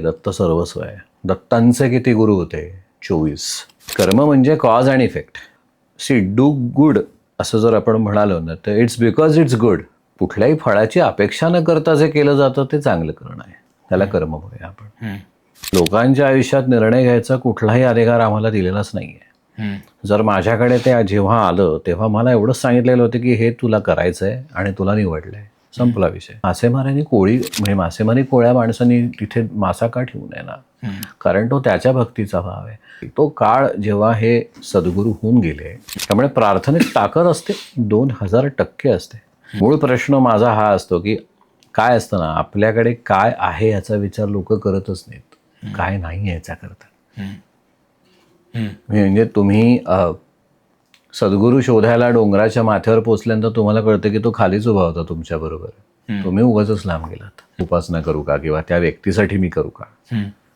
दत्त सर्वस्व आहे. दत्तांचे किती गुरु होते? 24. कर्म म्हणजे cause and effect. See do good असं जर आपण म्हणालो ना तर इट्स बिकॉज इट्स गुड. कुठल्याही फळाची अपेक्षा न करता जे केलं जातं ते चांगलं करणं आहे. त्याला कर्म म्हणूया आपण. लोकांच्या आयुष्यात निर्णय घ्यायचा कुठलाही अधिकार आम्हाला दिलेलाच नाहीये. जर माझ्याकडे ते जेव्हा आलं तेव्हा मला एवढंच सांगितलेलं होतं की हे तुला करायचंय आणि तुला निवडलंय. संपला विषय. मासेमाऱ्यांनी कोळी म्हणजे मासेमारी कोळ्या माणसांनी तिथे मासा का ठेवू नये ना, कारण तो त्याच्या भक्तीचा भाव आहे. तो काळ जेव्हा हे सद्गुरू होऊन गेले त्यामुळे प्रार्थनेत ताकद असते 2000% असते. मूळ प्रश्न माझा हा असतो की काय असतं ना, आपल्याकडे काय आहे याचा विचार लोक करतच नाहीत, काय नाही याचा करतात. म्हणजे तुम्ही सद्गुरू शोधायला डोंगराच्या माथ्यावर पोचल्यानंतर तुम्हाला कळतं की तो खालीच उभा होता तुमच्या बरोबर. तुम्ही उगाचच लांब गेलात. उपासना करू का किंवा त्या व्यक्तीसाठी मी करू का?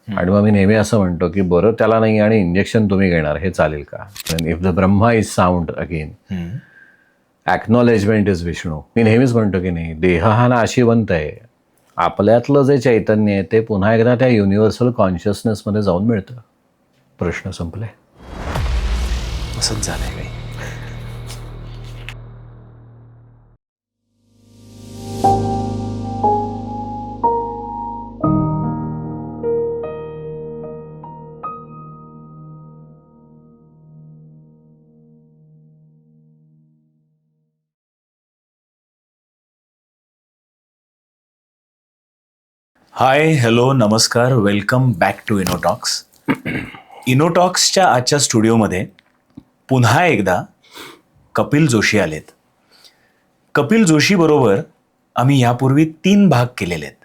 आणि मग मी नेहमी असं म्हणतो की बरं त्याला नाही आणि इंजेक्शन तुम्ही घेणार हे चालेल का? If the Brahma is sound again acknowledgement is Vishnu. मी नेहमीच म्हणतो की नाही, देह हा नाशिवंत आहे. आपल्यातलं जे चैतन्य आहे ते पुन्हा एकदा त्या युनिव्हर्सल कॉन्शियसनेसमध्ये जाऊन मिळतं. प्रश्न संपले. असंच झालंय काही. हाय, हॅलो, नमस्कार, वेलकम बॅक टू इनोटॉक्स. इनोटॉक्सच्या आजच्या स्टुडिओमध्ये पुन्हा एकदा कपिल जोशी आलेत. कपिल जोशीबरोबर आम्ही यापूर्वी 3 भाग केलेले आहेत.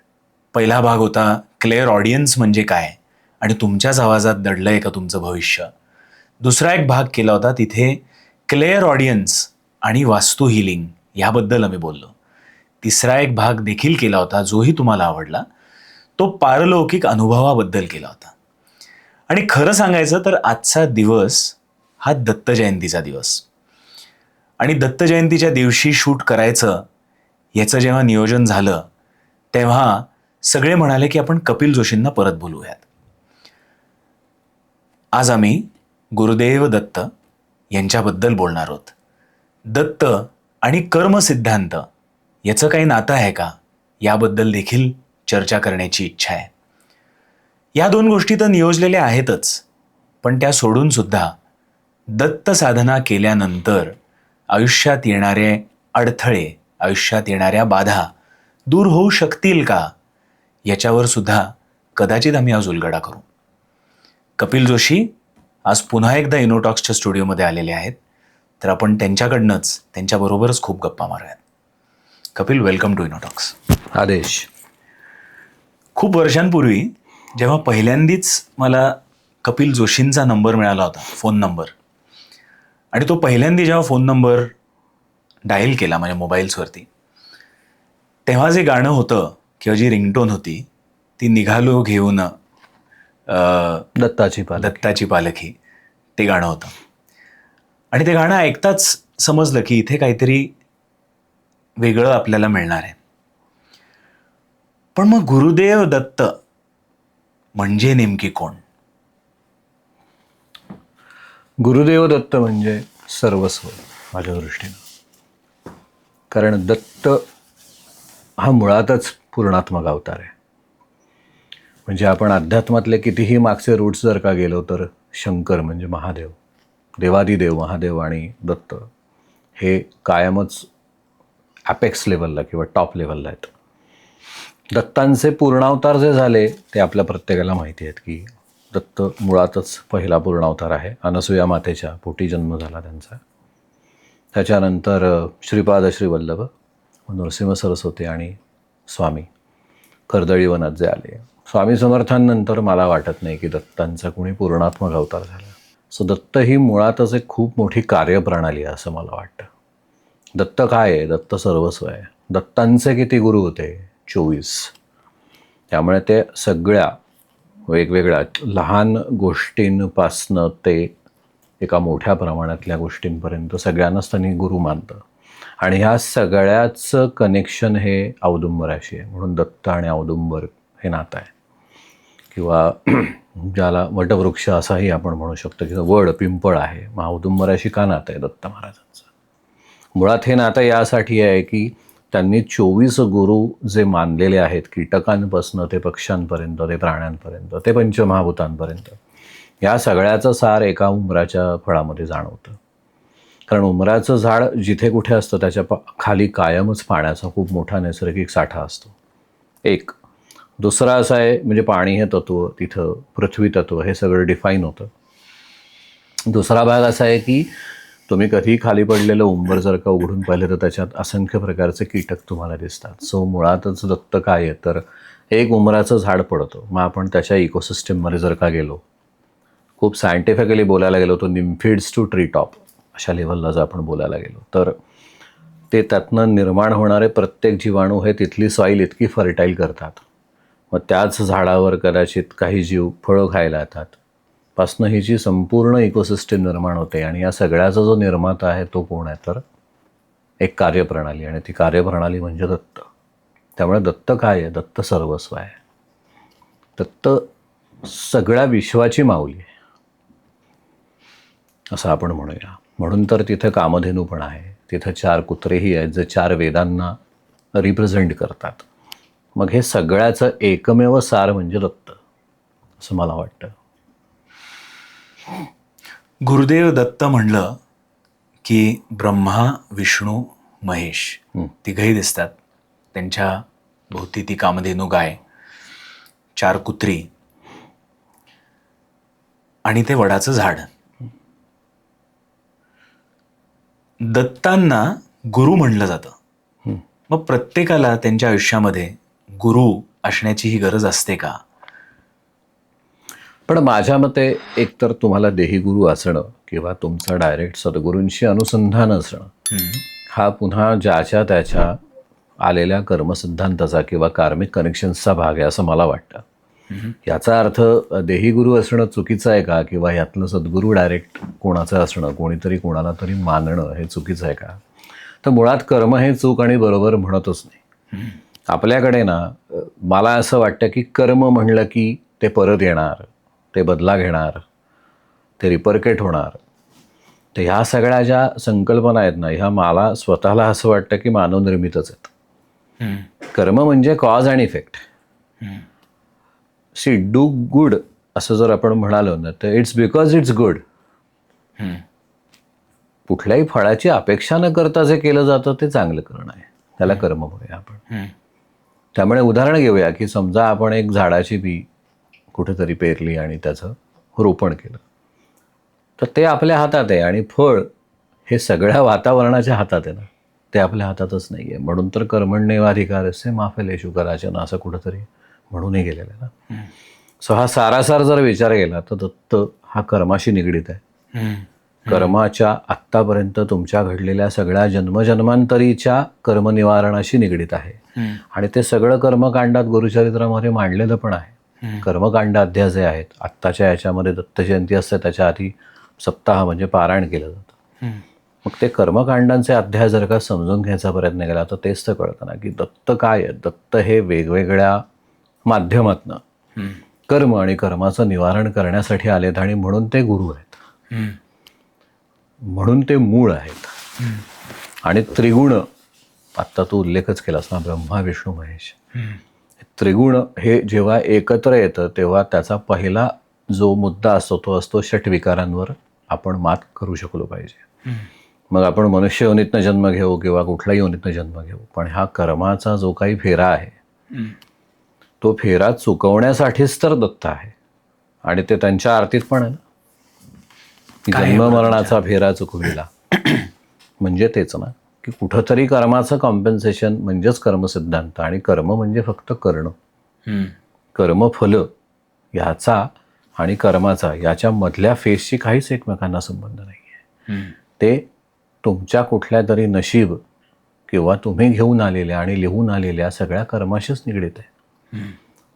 पहिला भाग होता क्लिअर ऑडियन्स म्हणजे काय आणि तुमच्याच आवाजात दडलंय का तुमचं भविष्य. दुसरा एक भाग केला होता, तिथे क्लिअर ऑडियन्स आणि वास्तू हिलिंग याबद्दल आम्ही बोललो. तिसरा एक भाग देखील केला होता, जोही तुम्हाला आवडला. तो पारलौकिक अनुभवाबद्दल केला होता. आणि खरं सांगायचं तर आजचा दिवस हा दत्त जयंतीचा दिवस. आणि दत्त जयंतीच्या दिवशी शूट करायचं याचं जेव्हा नियोजन झालं तेव्हा सगळे म्हणाले की आपण कपिल जोशींना परत बोलवूयात. आज आम्ही गुरुदेव दत्त यांच्याबद्दल बोलणार आहोत. दत्त आणि कर्मसिद्धांत याचं काही नातं आहे का याबद्दल देखील चर्चा करण्याची इच्छा आहे. या 2 गोष्टी तर नियोजलेल्या आहेतच, पण त्या सोडून सुद्धा दत्त साधना केल्यानंतर आयुष्यात येणारे अडथळे, आयुष्यात येणाऱ्या बाधा दूर होऊ शकतील का याच्यावर सुद्धा कदाचित आम्ही आज उलगडा करू. कपिल जोशी आज पुन्हा एकदा इनोटॉक्सच्या स्टुडिओमध्ये आलेले आहेत, तर आपण त्यांच्याकडनंच त्यांच्याबरोबरच खूप गप्पा मारूयात. Kapil, welcome to Innotalks. Aadesh. खूप वर्षांपूर्वी जेव्हा पहिल्यांदीच मला कपिल जोशींचा नंबर मिळाला होता, फोन नंबर, आणि तो पहिल्यांदा जेव्हा फोन नंबर डायल केला माझ्या मोबाईल्सवरती, तेव्हा जे गाणं होतं किंवा जी रिंगटोन होती ती निघालो घेऊन दत्ताची पालखी, ते गाणं होतं. आणि ते गाणं ऐकताच समजलं की इथे काहीतरी वेगळं आपल्याला मिळणार आहे. पण मग गुरुदेव दत्त म्हणजे नेमकी कोण? गुरुदेव दत्त म्हणजे सर्वस्व माझ्या दृष्टीनं. कारण दत्त हा मुळातच पूर्णात्मक अवतार आहे. म्हणजे आपण अध्यात्मातले कितीही मागचे रूट्स जर का गेलो तर शंकर म्हणजे महादेव, देवादिदेव महादेव आणि दत्त हे कायमच ॲपेक्स लेवलला किंवा टॉप लेवलला आहेत. दत्तांचे पूर्णावतार जे झाले ते आपल्या प्रत्येकाला माहिती आहेत की दत्त मुळातच पहिला पूर्णावतार आहे. अनसूया मातेच्या पोटी जन्म झाला त्यांचा. त्याच्यानंतर श्रीपाद श्रीवल्लभ, नृसिंह सरस्वती आणि स्वामी कर्दळी वनात जे आले. स्वामी समर्थांनंतर मला वाटत नाही की दत्तांचा कोणी पूर्णात्मक अवतार झाला. सो दत्त ही मुळातच एक खूप मोठी कार्यप्रणाली आहे असं मला वाटतं. दत्त काय आहे? दत्त सर्वस्व आहे. दत्तांचे किती गुरु होते? 24. त्यामुळे ते सगळ्या वेगवेगळ्या लहान गोष्टींपासनं ते एका मोठ्या प्रमाणातल्या गोष्टींपर्यंत सगळ्यांनाच त्यांनी गुरु मानतं. आणि ह्या सगळ्याचं कनेक्शन हे औदुंबराशी आहे. म्हणून दत्त आणि औदुंबर हे नातं आहे किंवा ज्याला वटवृक्ष असाही आपण म्हणू शकतो, किंवा वड पिंपळ आहे. औदुंबराशी का नातं आहे दत्त महाराजांचं? मुळात हे नातं यासाठी आहे की त्यांनी 24 गुरु जे मानलेले आहेत, कीटकांपासून ते पक्ष्यांपर्यंत, ते प्राण्यांपर्यंत, ते पंचमहाभूतांपर्यंत, या सगळ्याचं सार एका उंबराच्या फळामध्ये जाणवतं. कारण उंबराचं झाड जिथे कुठे असतं त्याच्या खाली कायमच पाण्याचा खूप मोठा नैसर्गिक साठा असतो. एक. दुसरा असा आहे, म्हणजे पाणी हे तत्व, तिथं पृथ्वी तत्व, हे सगळं डिफाईन होतं. दुसरा भाग असा आहे की तुम्ही कधीही खाली पडलेलं उंबर जर का उघडून पाहिलं तर त्याच्यात असंख्य प्रकारचे कीटक तुम्हाला दिसतात. सो मुळातच दत्त काय आहे तर एक उंबराचं झाड पडतं, मग आपण त्याच्या इकोसिस्टममध्ये जर का गेलो, खूप सायंटिफिकली बोलायला गेलो, तो निम्फिड्स टू ट्री टॉप अशा लेवलला जर आपण बोलायला गेलो, तर ते त्यातनं निर्माण होणारे प्रत्येक जीवाणू हे तिथली सॉईल इतकी फर्टाईल करतात. मग त्याच झाडावर कदाचित काही जीव फळं खायला येतात, पासनं ही जी संपूर्ण इकोसिस्टम निर्माण होते. आणि या सगळ्याचा जो निर्माता आहे तो कोण आहे तर एक कार्यप्रणाली, आणि ती कार्यप्रणाली म्हणजे दत्त. त्यामुळे दत्त काय आहे? दत्त सर्वस्व आहे. दत्त सगळ्या विश्वाची माऊली आहे असं आपण म्हणूया. म्हणून तर तिथं कामधेनू पण आहे, तिथं 4 कुत्रेही आहेत जे 4 वेदांना रिप्रेझेंट करतात. मग हे सगळ्याचं एकमेव सार म्हणजे दत्त असं मला वाटतं. गुरुदेव दत्त म्हणलं की ब्रह्मा, विष्णू, महेश तिघही दिसतात. त्यांच्या भोवती ती कामधेनू गाय, 4 कुत्री आणि ते वडाचं झाड. दत्तांना गुरु म्हणलं जातं. मग प्रत्येकाला त्यांच्या आयुष्यामध्ये गुरु असण्याची ही गरज असते का? पण माझ्या मते एकतर तुम्हाला देही गुरु असणं किंवा तुमचा डायरेक्ट सद्गुरूंशी अनुसंधान असणं हा पुन्हा ज्याच्या त्याच्या आलेल्या कर्मसिद्धांताचा किंवा कार्मिक कनेक्शन्सचा भाग आहे असं मला वाटतं. याचा अर्थ देही गुरु असणं चुकीचं आहे का, किंवा यातलं सद्गुरू डायरेक्ट कोणाचं असणं, कोणीतरी कोणाला तरी मानणं हे चुकीचं आहे का? तर मुळात कर्म हे चूक आणि बरोबर म्हणतच नाही. आपल्याकडे ना मला असं वाटतं की कर्म म्हणलं की ते परत येणार, ते बदला घेणार, ते रिपरकेट होणार. तर ह्या सगळ्या ज्या संकल्पना आहेत ना, ह्या मला स्वतःला असं वाटतं की मानवनिर्मितच आहेत. कर्म म्हणजे cause and effect. See do good असं जर आपण म्हणालो ना तर इट्स बिकॉज इट्स गुड. कुठल्याही फळाची अपेक्षा न करता जे केलं जातं ते चांगलं करणं आहे, त्याला कर्म म्हणूया आपण. त्यामुळे उदाहरण घेऊया की समजा आपण एक झाडाची बी कुठेतरी पेरली आणि त्याचं रोपण केलं, तर ते आपल्या हातात आहे. आणि फळ हे सगळ्या वातावरणाच्या हातात आहे ना, ते आपल्या हातातच नाही आहे. म्हणून तर कर्मण्येवाधिकारस्य मा फलेषु कदाचन असं कुठंतरी म्हणूनही गेलेलं आहे ना. सो हा सारासार जर विचार केला तर दत्त हा कर्माशी निगडीत आहे. कर्माच्या आत्तापर्यंत तुमच्या घडलेल्या सगळ्या जन्मजन्मांतरीच्या कर्मनिवारणाशी निगडीत आहे. आणि ते सगळं कर्मकांडात गुरुचरित्रामध्ये मांडलेलं पण आहे. कर्मकांड अध्याय जे आहेत आत्ताच्या याच्यामध्ये दत्त जयंती असते त्याच्या आधी सप्ताह म्हणजे पारायण केलं जातं. मग ते कर्मकांडांचे अध्याय जर का समजून घ्यायचा प्रयत्न केला तर तेच तर कळतं ना की दत्त काय आहे. दत्त हे वेगवेगळ्या माध्यमातनं कर्म आणि कर्माचं निवारण करण्यासाठी आलेत, आणि म्हणून ते गुरु आहेत, म्हणून ते मूळ आहेत. आणि त्रिगुण आत्ता तू उल्लेखच केलास ना, ब्रह्मा, विष्णू, महेश. त्रिगुण हे जेव्हा एकत्र येतं तेव्हा त्याचा पहिला जो मुद्दा असतो तो असतो षटविकारांवर आपण मात करू शकलो पाहिजे. मग आपण मनुष्य योनीतनं जन्म घेऊ किंवा कुठल्याही योनीतनं जन्म घेऊ, पण हा कर्माचा जो काही फेरा आहे तो फेरा चुकवण्यासाठीच तर दत्त आहे. आणि ते त्यांच्या आरतीत पण आहे ना, जन्ममरणाचा फेरा चुकविला. म्हणजे तेच ना की कुठंतरी कर्माचं कॉम्पेन्सेशन म्हणजेच कर्मसिद्धांत. आणि कर्म म्हणजे फक्त करणं. कर्मफल ह्याचा आणि कर्माचा याच्या मधल्या फेजशी काहीच एकमेकांना संबंध नाही आहे. ते तुमच्या कुठल्या तरी नशीब किंवा तुम्ही घेऊन आलेल्या आणि लिहून आलेल्या सगळ्या कर्माशीच निगडीत आहे.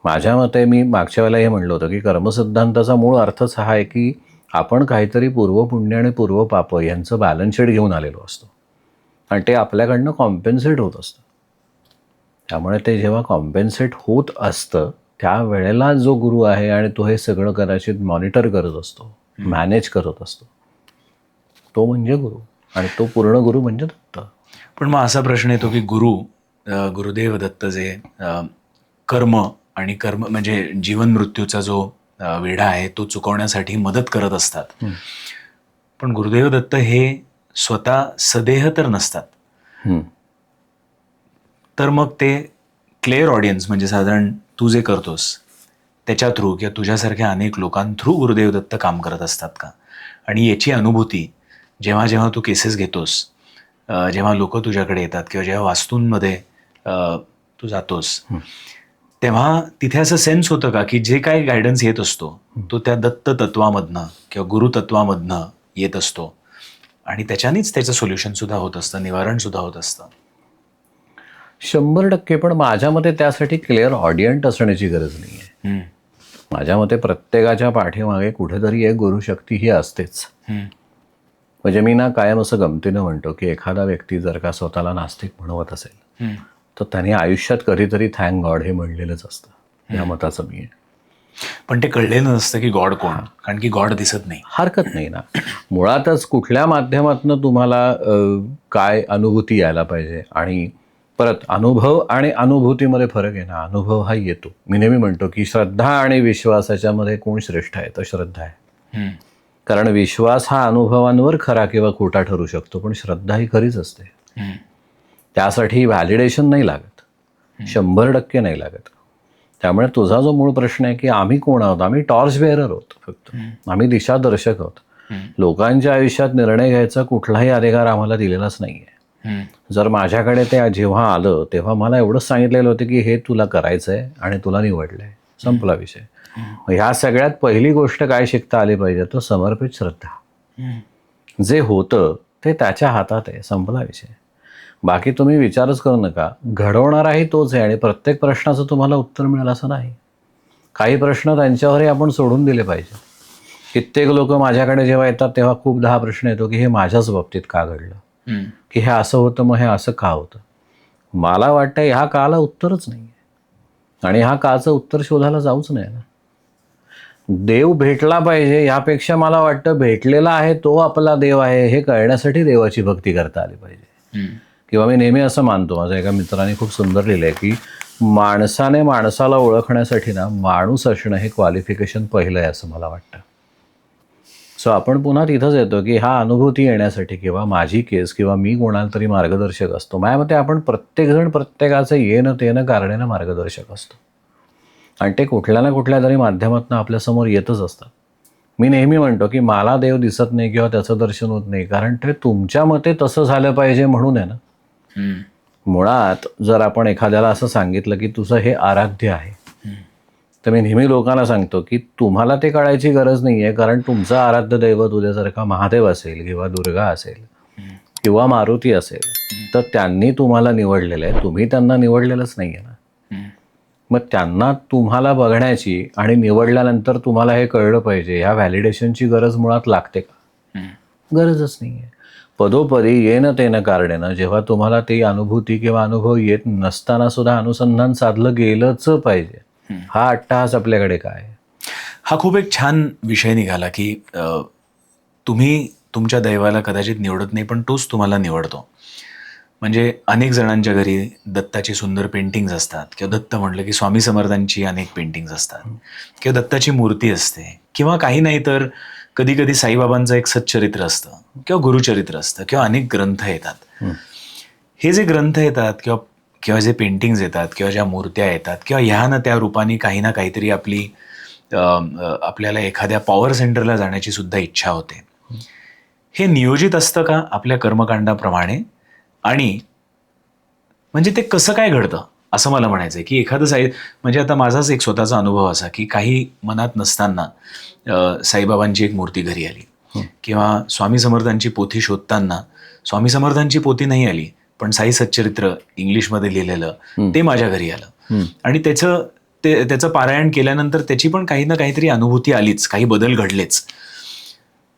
माझ्या मते मी मागच्या वेळेला हे म्हणलं होतं की कर्मसिद्धांताचा मूळ अर्थच हा आहे की आपण काहीतरी पूर्वपुण्य आणि पूर्वपाप यांचं बॅलन्स शीट घेऊन आलेलो असतो आणि ते आपल्याकडनं कॉम्पेन्सेट होत असतं. त्यामुळे ते जेव्हा कॉम्पेन्सेट होत असतं त्या वेळेला जो गुरु आहे आणि तो हे सगळं कदाचित मॉनिटर करत असतो, मॅनेज करत असतो, तो म्हणजे गुरु. आणि तो पूर्ण गुरु म्हणजे दत्त. पण मग असा प्रश्न येतो की गुरुदेव दत्त जे कर्म आणि कर्म म्हणजे जीवन मृत्यूचा जो वेढा आहे तो चुकवण्यासाठी मदत करत असतात. पण गुरुदेव दत्त हे स्वतः सदेह तर नसतात. तर मग ते क्लिअर ऑडियन्स म्हणजे साधारण तू जे करतोस त्याच्या थ्रू किंवा तुझ्यासारख्या अनेक लोकांथ्रू गुरुदेव दत्त काम करत असतात का? आणि याची अनुभूती जेव्हा जेव्हा तू केसेस घेतोस, जेव्हा लोक तुझ्याकडे येतात किंवा जेव्हा वास्तूंमध्ये तू जातोस, तेव्हा तिथे असं सेन्स होतं का की जे काही गायडन्स येत असतो तो त्या दत्त तत्वामधनं किंवा गुरुतत्वामधनं येत असतो आणि त्याच्यानेच त्याचं सोल्युशन सुद्धा होत असतं, निवारण सुद्धा होत असतं? 100%. पण माझ्या मते त्यासाठी क्लिअर ऑडियंट असण्याची गरज नाही आहे. माझ्या मते प्रत्येकाच्या पाठीमागे कुठेतरी एक गुरुशक्ती ही असतेच. म्हणजे मी ना कायम असं गमतीनं म्हणतो की एखादा व्यक्ती जर का स्वतःला नास्तिक म्हणवत असेल तर त्याने आयुष्यात कधीतरी थँक गॉड हे म्हणलेलंच असतं. या मताचं मी आहे. पण ते कळलेलं नसतं की गॉड कोण, कारण की गॉड दिसत नाही. हरकत नाही ना. मुळातच कुठल्या माध्यमातून तुम्हाला काय अनुभूती यायला पाहिजे. आणि परत अनुभव आणि अनुभूतीमध्ये फरक आहे ना. अनुभव हा येतो. मी नेहमी म्हणतो की श्रद्धा आणि विश्वासाच्यामध्ये कोण श्रेष्ठ आहे तर श्रद्धा आहे. कारण विश्वास हा अनुभवांवर खरा किंवा खोटा ठरू शकतो, पण श्रद्धा ही खरीच असते. त्यासाठी व्हॅलिडेशन नाही लागत, 100% नाही लागत. त्यामुळे तुझा जो मूळ प्रश्न आहे की आम्ही कोण आहोत, आम्ही टॉर्च बेअरर आहोत. फक्त आम्ही दिशादर्शक आहोत. लोकांच्या आयुष्यात निर्णय घ्यायचा कुठलाही अधिकार आम्हाला दिलेलाच नाही आहे. जर माझ्याकडे ते जेव्हा आलं तेव्हा मला एवढंच सांगितलेलं होतं की हे तुला करायचं आहे आणि तुला निवडलं आहे, संपला विषय. ह्या सगळ्यात पहिली गोष्ट काय शिकता आली पाहिजे तर समर्पित श्रद्धा. जे होतं ते त्याच्या हातात आहे, संपला विषय. बाकी तुम्ही विचारच करू नका. घडवणाराही तोच आहे आणि प्रत्येक प्रश्नाचं तुम्हाला उत्तर मिळेल असं नाही. काही प्रश्न त्यांच्यावरही आपण सोडून दिले पाहिजे. कित्येक लोक माझ्याकडे जेव्हा येतात तेव्हा खूप हा प्रश्न येतो की हे माझ्याच बाबतीत का घडलं, की हे असं होतं मग हे असं का होतं. मला वाटतं ह्या काला उत्तरच नाही आहे आणि ह्या काचं उत्तर शोधायला जाऊच नाही ना. देव भेटला पाहिजे ह्यापेक्षा मला वाटतं भेटलेला आहे तो आपला देव आहे हे कळण्यासाठी देवाची भक्ती करता आली पाहिजे. किंवा मी नेहमी असं मानतो, माझ्या एका मित्राने खूप सुंदर लिहिलं आहे की माणसाने माणसाला ओळखण्यासाठी ना माणूस असणं हे क्वालिफिकेशन पहिलं आहे असं मला वाटतं. सो आपण पुन्हा तिथंच येतो की हा अनुभूती येण्यासाठी किंवा माझी केस किंवा मी कोणाला तरी मार्गदर्शक असतो. माझ्या मते आपण प्रत्येकजण प्रत्येकाचं येणं तेणं कारणेनं मार्गदर्शक असतो आणि ते कुठल्या ना कुठल्या तरी माध्यमातून आपल्यासमोर येतच असतात. मी नेहमी म्हणतो की मला देव दिसत नाही किंवा त्याचं दर्शन होत नाही कारण ते तुमच्या मते तसं झालं पाहिजे म्हणून आहे ना. मुळात जर आपण एखाद्याला असं सांगितलं की तुझं हे आराध्य आहे तर मी नेहमी लोकांना सांगतो की तुम्हाला ते कळायची गरज नाही आहे, कारण तुमचं आराध्य दैवत उद्या जर का महादेव असेल किंवा दुर्गा असेल किंवा मारुती असेल तर त्यांनी तुम्हाला निवडलेलं आहे, तुम्ही त्यांना निवडलेलंच नाही आहे ना. मग त्यांना तुम्हाला बघण्याची आणि निवडल्यानंतर तुम्हाला हे कळलं पाहिजे ह्या व्हॅलिडेशनची गरज मुळात लागते का? गरजच नाही आहे. पदोपदी येणं तेणं कारणेनं जेव्हा तुम्हाला ती अनुभूती किंवा अनुभव येत नसताना सुद्धा अनुसंधान साधलं गेलंच पाहिजे. हा अट्टहास आपल्याकडे काय? हा खूप एक छान विषय निघाला की तुम्ही तुमच्या दैवाला कदाचित निवडत नाही पण तोच तुम्हाला निवडतो. म्हणजे अनेक जणांच्या घरी दत्ताची सुंदर पेंटिंग्ज असतात किंवा दत्त म्हटलं की स्वामी समर्थांची अनेक पेंटिंग्ज असतात किंवा दत्ताची मूर्ती असते किंवा काही नाही तर कधी कधी साईबाबांचं एक सच्चरित्र असतं किंवा गुरुचरित्र असतं किंवा अनेक ग्रंथ येतात. हे जे ग्रंथ येतात किंवा जे पेंटिंग्ज येतात किंवा ज्या मूर्त्या येतात किंवा ह्या ना त्या रूपाने काही ना काहीतरी आपल्याला एखाद्या पॉवर सेंटरला जाण्याची सुद्धा इच्छा होते. हे नियोजित असतं का आपल्या कर्मकांडाप्रमाणे? आणि म्हणजे ते कसं काय घडतं असं मला म्हणायचं आहे की एखादं म्हणजे आता माझाच एक स्वतःचा अनुभव असा की काही मनात नसताना साईबाबांची एक मूर्ती घरी आली किंवा स्वामी समर्थांची पोथी शोधताना स्वामी समर्थांची पोथी नाही आली पण साई सच्चरित्र इंग्लिशमध्ये लिहिलेलं ते माझ्या घरी आलं आणि त्याचं पारायण केल्यानंतर त्याची पण काही ना काहीतरी अनुभूती आलीच, काही बदल घडलेच.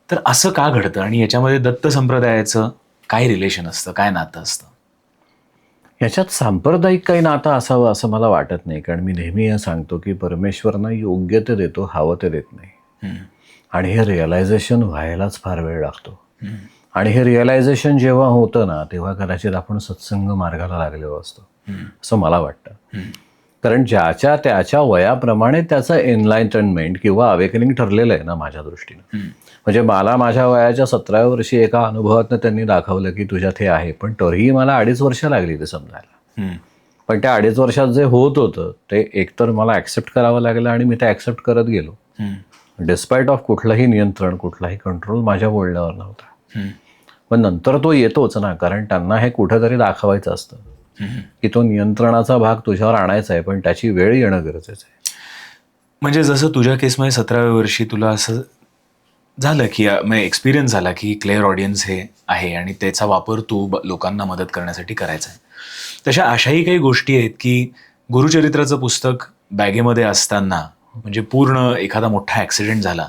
तर असं का घडतं आणि याच्यामध्ये दत्त संप्रदायाचं काय रिलेशन असतं, काय नातं असतं? ह्याच्यात सांप्रदायिक काही नातं असावं असं मला वाटत नाही, कारण मी नेहमी हे सांगतो की परमेश्वरनं योग्य ते देतो, हवं ते देत नाही. आणि हे रिअलायझेशन व्हायलाच फार वेळ लागतो. आणि हे रिअलायझेशन जेव्हा होतं ना, तेव्हा कदाचित आपण सत्संग मार्गाला लागलेलो असतो असं मला वाटतं. कारण ज्याच्या त्याच्या वयाप्रमाणे त्याचं एनलाइटनमेंट किंवा अवेकनिंग ठरलेलं आहे ना माझ्या दृष्टीनं. म्हणजे मला माझ्या वयाच्या 17व्या वर्षी एका अनुभवातनं त्यांनी दाखवलं की तुझ्यात हे आहे, पण तरीही मला 2.5 वर्ष लागली ते समजायला. पण त्या 2.5 वर्षात जे होत होतं ते एकतर मला ॲक्सेप्ट करावं लागलं आणि मी ते ॲक्सेप्ट करत गेलो. डिस्पाईट ऑफ कुठलंही नियंत्रण, कुठलाही कंट्रोल माझ्या बोलण्यावर नव्हता. पण नंतर तो येतोच ना, कारण त्यांना हे कुठेतरी दाखवायचं असतं की तो नियंत्रणाचा भाग तुझ्यावर आणायचा आहे, पण त्याची वेळ येणं गरजेचं आहे. म्हणजे जसं तुझ्या केसमध्ये 17व्या वर्षी तुला असं झालं की म्हणजे एक्सपिरियन्स झाला की क्लिअर ऑडियन्स हे आहे आणि त्याचा वापर तू लोकांना मदत करण्यासाठी करायचा आहे. तशा अशाही काही गोष्टी आहेत की गुरुचरित्राचं पुस्तक बॅगेमध्ये असताना म्हणजे पूर्ण एखादा मोठा ॲक्सिडेंट झाला,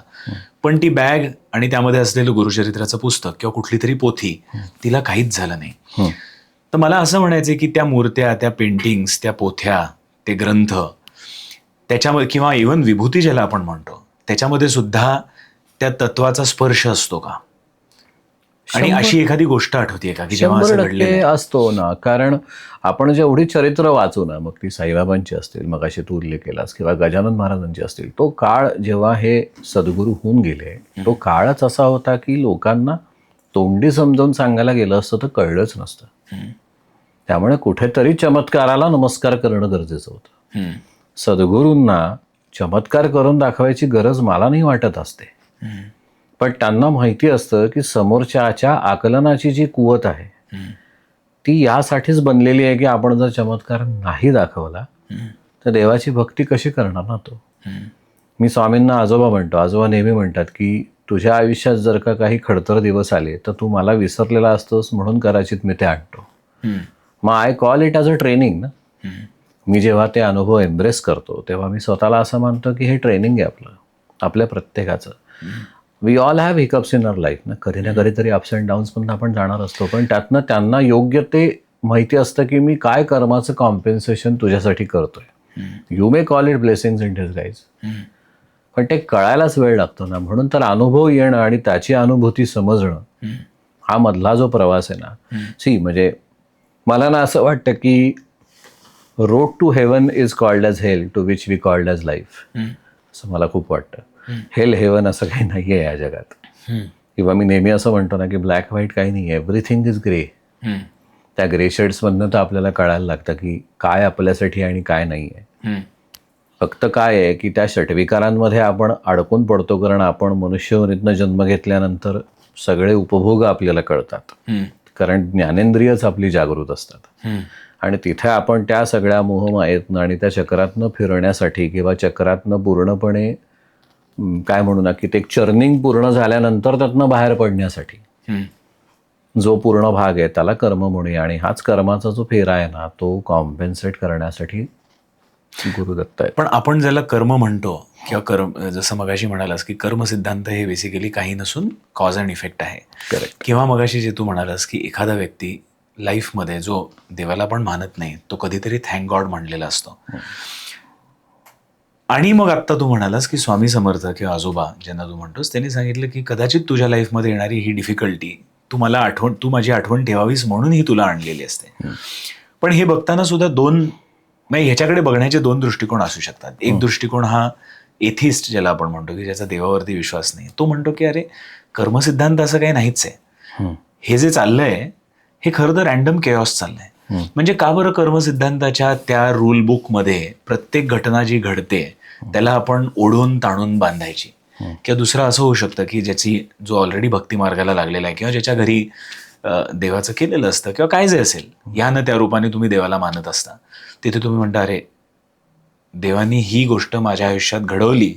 पण ती बॅग आणि त्यामध्ये असलेलं गुरुचरित्राचं पुस्तक किंवा कुठली तरी पोथी तिला काहीच झालं नाही. तर मला असं म्हणायचं आहे की त्या मूर्त्या, त्या पेंटिंग्स, त्या पोथ्या, ते ग्रंथ, त्याच्यामध्ये किंवा इव्हन विभूती ज्याला आपण म्हणतो त्याच्यामध्ये सुद्धा त्या तत्वाचा स्पर्श असतो का? आणि अशी एखादी गोष्ट आठवतीये का की जेव्हा असं घडलेलं 100% असतो ना, कारण आपण जेवढी चरित्र वाचू ना, मग ती साईबाबांची असतील, मग अशी तू उल्लेख केलास, किंवा गजानन महाराजांची असतील, तो काळ जेव्हा हे सद्गुरू होऊन गेले, तो काळच असा होता की लोकांना तोंडी समजावून सांगायला गेलं असतं तर कळलंच नसतं. त्यामुळे कुठेतरी चमत्काराला नमस्कार करणं गरजेचं होतं. सद्गुरूंना चमत्कार करून दाखवायची गरज मला नाही वाटत असते, पण त्यांना माहिती असतं की समोरच्याच्या आकलनाची जी कुवत आहे ती यासाठीच बनलेली आहे की आपण जर चमत्कार नाही दाखवला तर देवाची भक्ती कशी करणार ना तो. मी स्वामींना आजोबा म्हणतो. आजोबा नेहमी म्हणतात की तुझ्या आयुष्यात जर का काही खडतर दिवस आले तर तू मला विसरलेला असतोस म्हणून कदाचित मी ते आणतो. मग I call it as a training ना. मी जेव्हा ते अनुभव एम्ब्रेस करतो तेव्हा मी स्वतःला असं मानतो की हे ट्रेनिंग आहे आपल्या प्रत्येकाचं. We all have hiccups in our life ना, कधी ना कधीतरी अप्स अँड डाऊन्स पण आपण जाणार असतो, पण त्यातनं त्यांना योग्य ते माहिती असतं की मी काय कर्माचं कॉम्पेन्सेशन तुझ्यासाठी करतोय. You may call it blessings in disguise, पण ते कळायलाच वेळ लागतो ना. म्हणून तर अनुभव येणं आणि त्याची अनुभूती समजणं हा मधला जो प्रवास आहे ना, म्हणजे मला ना असं वाटतं की road to heaven is called as hell to which we called as life, असं मला खूप वाटतं. हेल हेवन असं काही नाही आहे या जगात. किंवा मी नेहमी असं म्हणतो ना की ब्लॅक व्हाईट काही नाही आहे, एव्हरीथिंग इज ग्रे. त्या ग्रे शेड्समधनं तर आपल्याला कळायला लागतं की काय आपल्यासाठी आणि काय नाही आहे. फक्त काय आहे की त्या षटविकारांमध्ये आपण अडकून पडतो, कारण आपण मनुष्यवरीतनं जन्म घेतल्यानंतर सगळे उपभोग आपल्याला कळतात, कारण ज्ञानेंद्रियच आपली जागृत असतात. आणि तिथे आपण त्या सगळ्या मोहमायेतनं आणि त्या चक्रातनं फिरण्यासाठी किंवा चक्रातनं पूर्णपणे काय म्हणू ना की ते चर्निंग पूर्ण झाल्यानंतर त्यातनं बाहेर पडण्यासाठी जो पूर्ण भाग आहे त्याला कर्म म्हणूया. आणि हाच कर्माचा जो फेरा आहे ना तो कॉम्पेन्सेट करण्यासाठी गुरुदत्त आहे. पण आपण ज्याला कर्म म्हणतो किंवा कर्म, जसं मगाशी म्हणालास की कर्म सिद्धांत हे बेसिकली काही नसून कॉज अँड इफेक्ट आहे. करेक्ट. किंवा मगाशी जे तू म्हणालास की एखादा व्यक्ती लाईफमध्ये जो देवाला पण मानत नाही तो कधीतरी थँक गॉड म्हणलेला असतो. आणि मग आत्ता तू म्हणालास की स्वामी समर्थ किंवा आजोबा ज्यांना तू म्हणतोस त्यांनी सांगितलं की कदाचित तुझ्या लाईफमध्ये येणारी ही डिफिकल्टी तू माझी आठवण ठेवावीस म्हणून ही तुला आणलेली असते. पण हे बघताना सुद्धा म्हणजे ह्याच्याकडे बघण्याचे 2 दृष्टिकोन असू शकतात. एक दृष्टिकोन हा एथिस्ट ज्याला आपण म्हणतो की ज्याचा देवावरती विश्वास नाही, तो म्हणतो की अरे कर्मसिद्धांत असं काही नाहीच आहे, हे जे चाललंय हे खरं तर रॅन्डम केऑस चाललंय. म्हणजे का बरं कर्मसिद्धांताच्या त्या रूल बुकमध्ये प्रत्येक घटना जी घडते त्याला आपण ओढून ताणून बांधायची. किंवा दुसरं असं होऊ शकतं की जो ऑलरेडी भक्ती मार्गाला लागलेला आहे किंवा ज्याच्या घरी देवाचं केलेलं असतं किंवा काय जे असेल, या न त्या रूपाने तुम्ही देवाला मानत असता, तिथे तुम्ही म्हणता अरे देवानी ही गोष्ट माझ्या आयुष्यात घडवली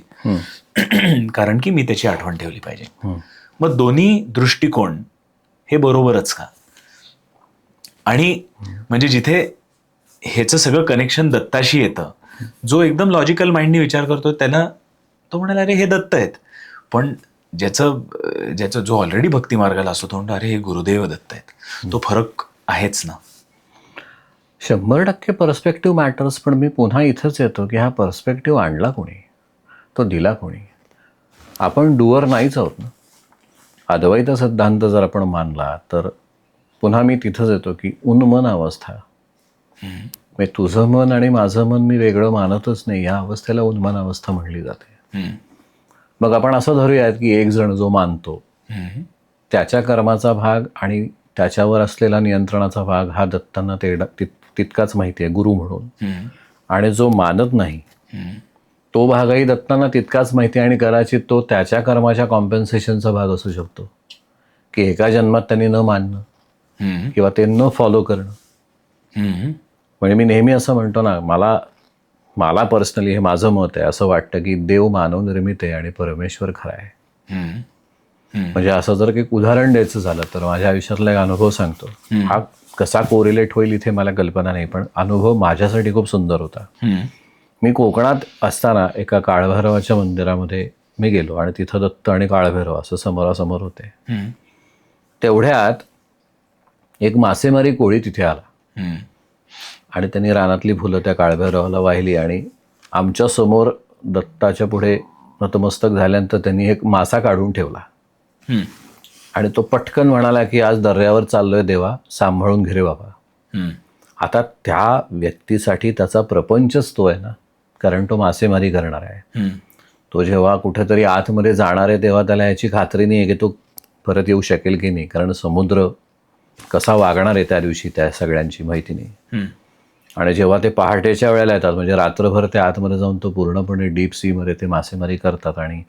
कारण की मी त्याची आठवण ठेवली पाहिजे. मग दोन्ही दृष्टिकोन हे बरोबरच का? आणि म्हणजे जिथे ह्याचं सगळं कनेक्शन दत्ताशी येतं, जो एकदम लॉजिकल माइंडने विचार करतो त्याला तो म्हणाला अरे हे दत्त आहेत, पण ज्याचं जो ऑलरेडी भक्ती मार्गाला असतो तो म्हणतो अरे हे गुरुदेव दत्त आहेत. तो फरक आहेच ना. 100% पर्स्पेक्टिव्ह मॅटर्स. पण मी पुन्हा इथंच येतो की हा पर्स्पेक्टिव्ह आणला कोणी, तो दिला कोणी. आपण डुअर नाहीच आहोत ना. अद्वैत सिद्धांत जर आपण मानला तर पुन्हा मी तिथंच येतो की उन्मन अवस्था. म्हणजे तुझं मन आणि माझं मन मी वेगळं मानतच नाही, या अवस्थेला उन्मन अवस्था म्हणली जाते. मग आपण असं धरूयात की एक जण जो मानतो त्याच्या कर्माचा भाग आणि त्याच्यावर असलेला नियंत्रणाचा भाग हा दत्तांना तितकाच माहिती आहे गुरु म्हणून. आणि जो मानत नाही तो भागही दत्तांना तितकाच माहिती आहे, आणि कदाचित तो त्याच्या कर्माच्या कॉम्पेन्सेशनचा भाग असू शकतो की एका जन्मात त्यांनी न मानणं किंवा ते न फॉलो करणं. म्हणजे मी नेहमी असं म्हणतो ना, मला पर्सनली हे माझं मत आहे, असं वाटतं की देव मानवनिर्मित आहे आणि परमेश्वर खरा आहे. म्हणजे असं जर काही उदाहरण द्यायचं झालं तर माझ्या आयुष्यातला एक अनुभव सांगतो. हा कसा कोरिलेट होईल इथे मला कल्पना नाही, पण अनुभव माझ्यासाठी खूप सुंदर होता. मी कोकणात असताना एका काळभैरवाच्या मंदिरामध्ये मी गेलो आणि तिथं दत्त आणि काळभैरव असं समोरासमोर होते. तेवढ्यात एक मासेमारी कोळी तिथे आला आणि त्यांनी रानातली फुलं त्या काळभैरवाला वाहिली आणि आमच्या समोर दत्ताच्या पुढे नतमस्तक झाल्यानंतर त्यांनी एक मासा काढून ठेवला आणि तो पटकन म्हणाला की आज दर्यावर चाललोय देवा, सांभाळून घे रे बाबा. आता त्या व्यक्तीसाठी त्याचा प्रपंचच तो आहे ना, कारण तो मासेमारी करणार आहे. तो जेव्हा कुठेतरी आतमध्ये जाणार आहे तेव्हा त्याला याची खात्री नाही आहे की तो परत येऊ शकेल की नाही, कारण समुद्र कसा वागणार आहे त्या दिवशी त्या सगळ्यांची माहिती नाही. आणि जेव्हा ते पहाटेच्या वेळेला येतात म्हणजे रात्रभर ते आतमध्ये जाऊन तो पूर्णपणे डीप सीमध्ये ते मासेमारी करतात आणि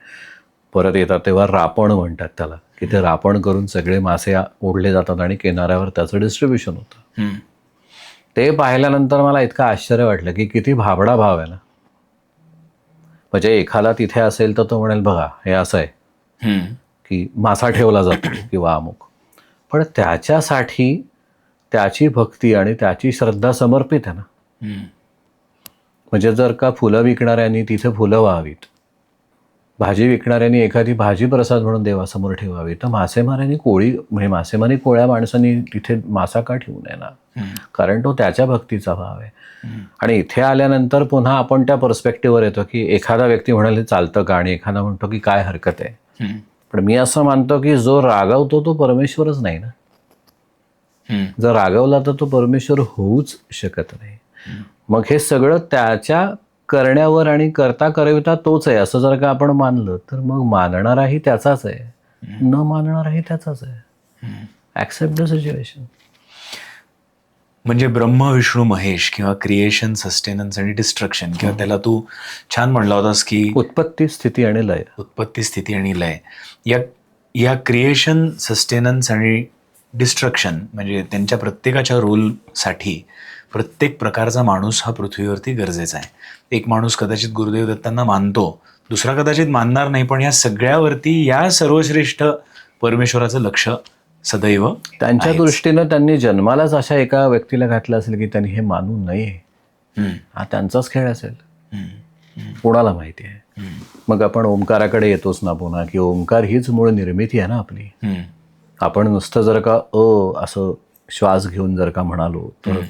परत येतात तेव्हा रापण म्हणतात त्याला, की ते रापण करून सगळे मासे ओढले जातात आणि किनाऱ्यावर त्याचं डिस्ट्रीब्युशन होतं. ते पाहिल्यानंतर मला इतकं आश्चर्य वाटलं की किती भाबडा भाव आहे ना. म्हणजे एखादा तिथे असेल तर तो म्हणेल बघा हे असं आहे की मासा ठेवला जातो किंवा अमुक, पण त्याच्यासाठी त्याची भक्ती आणि त्याची श्रद्धा समर्पित आहे ना. म्हणजे जर का फुलं विकणाऱ्यांनी तिथे फुलं व्हावीत, भाजी विकणाऱ्यांनी एखादी भाजी प्रसाद म्हणून देवासमोर ठेवावी, तर मासेमाऱ्यांनी म्हणजे मासेमारी कोळ्या माणसांनी तिथे मासा का ठेवू नये ना, कारण तो त्याच्या भक्तीचा भाव आहे. आणि इथे आल्यानंतर पुन्हा आपण त्या पर्स्पेक्टिव्हवर येतो की एखादा व्यक्ती म्हणाले चालतं का, आणि एखादा म्हणतो की काय हरकत आहे. पण मी असं मानतो की जो रागवतो तो परमेश्वरच नाही ना. जर रागवला तर तो परमेश्वर होऊच शकत नाही. मग हे सगळं त्याच्या करण्यावर आणि करता करविता तोच आहे असं जर का आपण मानलं तर मग मानणाराही त्याचाच आहे, न मानणाराही त्याचाच आहे. Accept the situation. म्हणजे ब्रह्म विष्णू महेश किंवा क्रिएशन, सस्टेनन्स आणि डिस्ट्रक्शन, किंवा त्याला तू छान म्हणला होतास की उत्पत्ती, स्थिती आणि लय. उत्पत्ती, स्थिती आणि लय. या क्रिएशन, सस्टेनन्स आणि डिस्ट्रक्शन म्हणजे त्यांच्या प्रत्येकाच्या रोलसाठी प्रत्येक प्रकारचा माणूस हा पृथ्वीवरती गरजेचा आहे. एक माणूस कदाचित गुरुदेव दत्तांना मानतो, दुसरा कदाचित मानणार नाही, पण या सगळ्यावरती या सर्वश्रेष्ठ परमेश्वराचं लक्ष सदैव त्यांच्या दृष्टीनं त्यांनी जन्मालाच अशा एका व्यक्तीला घातलं असेल की त्यांनी हे मानू नये. हा त्यांचाच खेळ असेल, कोणाला माहिती आहे. मग आपण ओंकाराकडे येतोच ना पुन्हा, की ओंकार हीच मूळ निर्मिती आहे ना आपली. आपण नुसतं जर का असं श्वास घेऊन जर का म्हणालो तर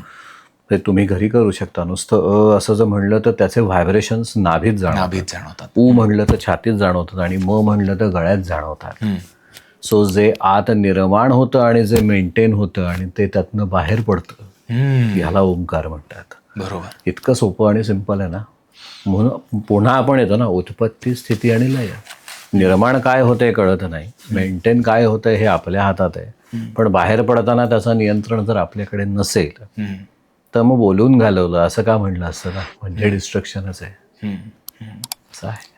ते तुम्ही घरी करू शकता. नुसतं असं जर म्हणलं तर त्याचे व्हायब्रेशन्स नाभीत जाणवतात. ऊ म्हणलं तर छातीत जाणवतात आणि म म्हणलं तर गळ्यात जाणवतात. सो जे आत निर्माण होतं आणि जे मेंटेन होतं आणि ते त्यातनं बाहेर पडतं, ह्याला ओंकार म्हणतात. बरोबर. इतकं सोपं आणि सिंपल आहे ना. म्हणून पुन्हा आपण येतो ना, उत्पत्ती, स्थिती आणि लय. निर्माण काय होतंय कळत नाही, मेंटेन काय होतंय हे आपल्या हातात आहे, पण बाहेर पडताना त्याचं नियंत्रण जर आपल्याकडे नसेल तर मग बोलून घालवलं असं का म्हणलं असतं ना, म्हणजे डिस्ट्रक्शनच आहे. असं आहे.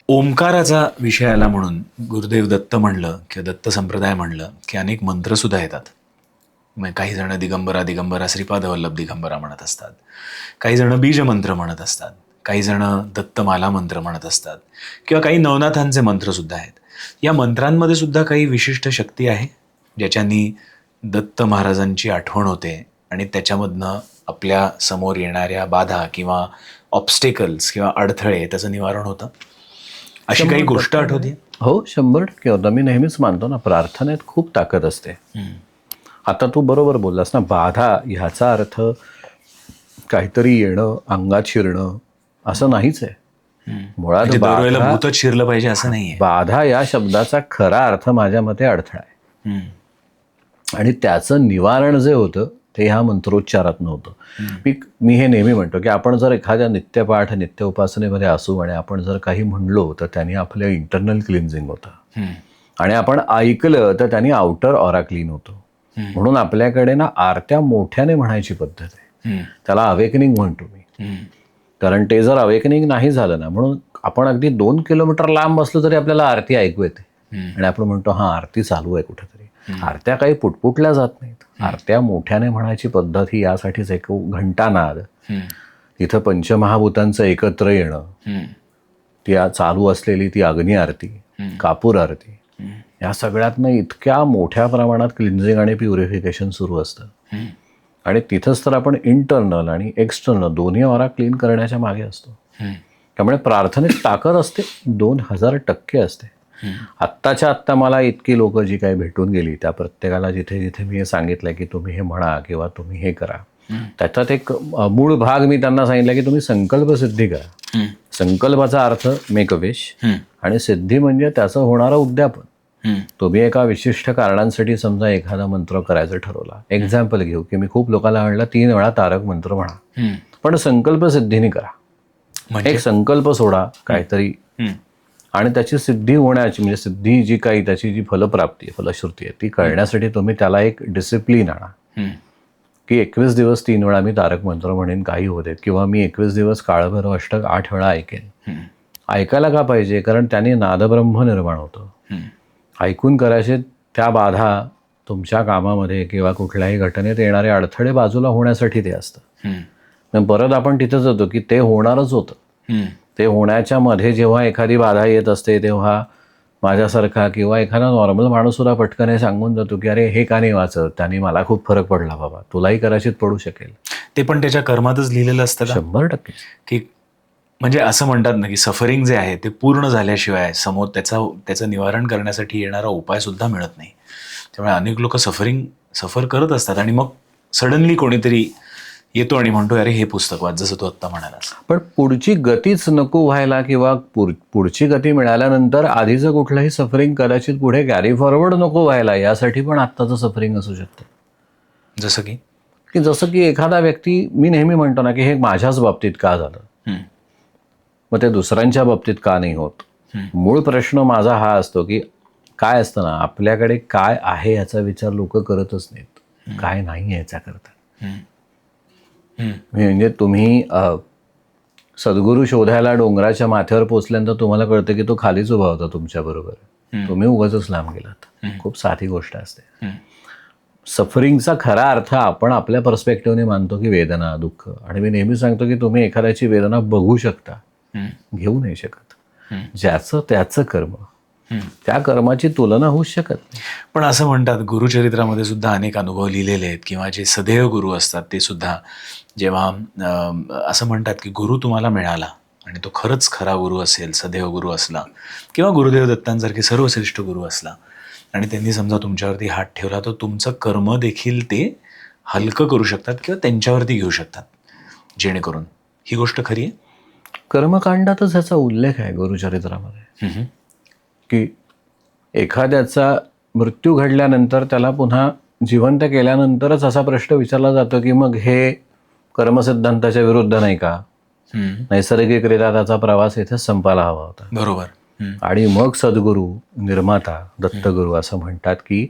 ओंकाराचा विषय आला म्हणून गुरुदेव दत्त म्हणलं किंवा दत्त संप्रदाय म्हणलं की अनेक मंत्रसुद्धा येतात. मग काही जण दिगंबरा दिगंबरा श्रीपाद वल्लभ दिगंबरा म्हणत असतात, काही जण बीजमंत्र म्हणत असतात, काही जण दत्तमाला मंत्र म्हणत असतात, किंवा काही नवनाथांचे मंत्रसुद्धा आहेत. या मंत्रांमध्ये सुद्धा काही विशिष्ट शक्ती आहे ज्याच्यानी दत्त महाराजांची आठवण होते आणि त्याच्यामधनं आपल्या समोर येणाऱ्या बाधा किंवा ऑब्स्टेकल्स किंवा अडथळे त्याचं निवारण होतं. अशी काही गोष्ट आठवते? हो, 100% होतं. मी नेहमीच मानतो ना, प्रार्थनेत खूप ताकद असते. आता तू बरोबर बोललास ना, बाधा ह्याचा अर्थ काहीतरी येणं, अंगात शिरणं असं नाहीच आहे. मुळात म्हणजे दरवेळेला बाधा भूतच शिरलं पाहिजे असं नाहीये. बाधा या शब्दाचा खरा अर्थ माझ्या मते अडथळा आहे. हम्म. आणि त्याचं निवारण जे होतं ते ह्या मंत्रोच्चारात नव्हतं. मी हे नेहमी म्हणतो की आपण जर एखाद्या नित्यपाठ नित्य उपासनेमध्ये असू आणि आपण जर काही म्हणलो तर त्यांनी आपलं इंटरनल क्लिन्झिंग होतं आणि आपण ऐकलं तर त्यांनी आउटर ऑरा क्लीन होतो. म्हणून आपल्याकडे ना आरत्या मोठ्याने म्हणायची पद्धत आहे, त्याला अवेकनिंग म्हणतो मी. कारण ते जर अवेकनिंग नाही झालं ना, म्हणून आपण अगदी 2 किलोमीटर लांब असलो तरी आपल्याला आरती ऐकू येते आणि आपण म्हणतो हा आरती चालू आहे कुठेतरी. आरत्या काही पुटपुटल्या जात नाहीत. आरत्या मोठ्याने म्हणायची पद्धत ही यासाठीच एक घंटानाद, तिथं पंचमहाभूतांचं एकत्र येणं, ती चालू असलेली ती अग्नी आरती, कापूर आरती, या सगळ्यातनं इतक्या मोठ्या प्रमाणात क्लिन्झिंग आणि प्युरिफिकेशन सुरू असतं. आणि तिथंच तर आपण इंटरनल आणि एक्सटर्नल दोन्ही ऑरा क्लीन करण्याच्या मागे असतो. त्यामुळे प्रार्थनेत ताकद असते, 2000% असते. आत्ताच्या आत्ता मला इतकी लोक जी काही भेटून गेली त्या प्रत्येकाला जिथे जिथे मी हे सांगितलं की तुम्ही हे म्हणा किंवा तुम्ही हे करा, त्याच्यात एक मूळ भाग मी त्यांना सांगितलं की तुम्ही संकल्प सिद्धी करा. संकल्पाचा अर्थ मेक अ विश आणि सिद्धी म्हणजे त्याचं होणारं उद्यापन. तुम्ही एका विशिष्ट कारणांसाठी समजा एखादा मंत्र करायचा ठरवला. एक्झाम्पल घेऊ की मी खूप लोकांना म्हणलं 3 वेळा तारक मंत्र म्हणा, पण संकल्प सिद्धीने करा. एक संकल्प सोडा काहीतरी आणि त्याची सिद्धी होण्याची म्हणजे सिद्धी जी काही त्याची जी फलप्राप्ती आहे, फलश्रुती आहे, ती कळण्यासाठी तुम्ही त्याला एक डिसिप्लिन आणा की 21 दिवस 3 वेळा मी तारक मंत्र म्हणेन काही होते, किंवा मी 21 दिवस काळभैरव अष्टक 8 वेळा ऐकेन. ऐकायला का पाहिजे? कारण त्याने नादब्रह्म निर्माण होतं. ऐकून करायचे त्या बाधा तुमच्या कामामध्ये किंवा कुठल्याही घटनेत येणारे अडथळे बाजूला होण्यासाठी ते असतं. परत आपण तिथंच होतो की ते होणारच होतं. ते होण्याच्या मध्ये जेव्हा एखादी बाधा येत असते तेव्हा माझ्यासारखा किंवा एखादा नॉर्मल माणूस सुद्धा पटकन हे सांगून जातो की अरे हे का नाही वाचत, त्याने मला खूप फरक पडला बाबा, तुलाही कदाचित पडू शकेल. ते पण त्याच्या कर्मातच लिहिलेलं असतं का? 100% की म्हणजे असं म्हणतात ना की सफरिंग जे आहे ते पूर्ण झाल्याशिवाय समोर त्याचं निवारण करण्यासाठी येणारा उपाय सुद्धा मिळत नाही. त्यामुळे अनेक लोक सफर करत असतात आणि मग सडनली कोणीतरी येतो आणि म्हणतो अरे हे पुस्तक वाच, जसं तू आत्ता म्हणालास. पण पुढची गतीच नको व्हायला किंवा पुढची गती मिळाल्यानंतर आधीचं कुठलंही सफरिंग कदाचित पुढे कॅरी फॉरवर्ड नको व्हायला, यासाठी पण आत्ताचं सफरिंग असू शकतं. जसं की एखादा व्यक्ती, मी नेहमी म्हणतो ना की हे माझ्याच बाबतीत का झालं, मग ते दुसऱ्यांच्या बाबतीत का नाही होत. मूळ प्रश्न माझा हा असतो की काय असतं ना, आपल्याकडे काय आहे याचा विचार लोक करतच नाहीत, काय नाही आहे याच्याकरता. म्हणजे तुम्ही सद्गुरू शोधायला डोंगराच्या माथ्यावर पोचल्यानंतर तुम्हाला कळतं की तो खालीच उभा होता तुमच्या बरोबर, तुम्ही उगाचच लांब गेलात. खूप साधी गोष्ट असते. सफरिंगचा खरा अर्थ आपण आपल्या पर्स्पेक्टिव्हने मानतो की वेदना, दुःख. आणि मी नेहमी सांगतो की तुम्ही एखाद्याची वेदना बघू शकता, घेऊ नाही शकत. ज्याचं त्याचं कर्म, त्या कर्माची तुलना होऊच शकत नाही. पण असं म्हणतात गुरुचरित्रामध्ये सुद्धा अनेक अनुभव लिहिलेले आहेत किंवा जे सदैव गुरु असतात ते सुद्धा जेव्हा असं म्हणतात की गुरु तुम्हाला मिळाला आणि तो खरंच खरा गुरु असेल, सदैव गुरु असला किंवा गुरुदेव दत्तांसारखे सर्वश्रेष्ठ गुरु असला आणि त्यांनी समजा तुमच्यावरती हात ठेवला, तर तुमचं कर्म देखील ते हलकं करू शकतात किंवा त्यांच्यावरती घेऊ शकतात. जेणेकरून ही गोष्ट खरी आहे. कर्मकांडातच ह्याचा उल्लेख आहे गुरुचरित्रामध्ये की एखाद्याचा मृत्यू घडल्यानंतर त्याला पुन्हा जिवंत केल्यानंतरच असा प्रश्न विचारला जातो की मग हे कर्मसिद्धांताच्या विरुद्ध नाही का? नैसर्गिकरित्या त्याचा प्रवास इथेच संपायला हवा होता. बरोबर. आणि मग सद्गुरू, निर्माता, दत्तगुरू असं म्हणतात की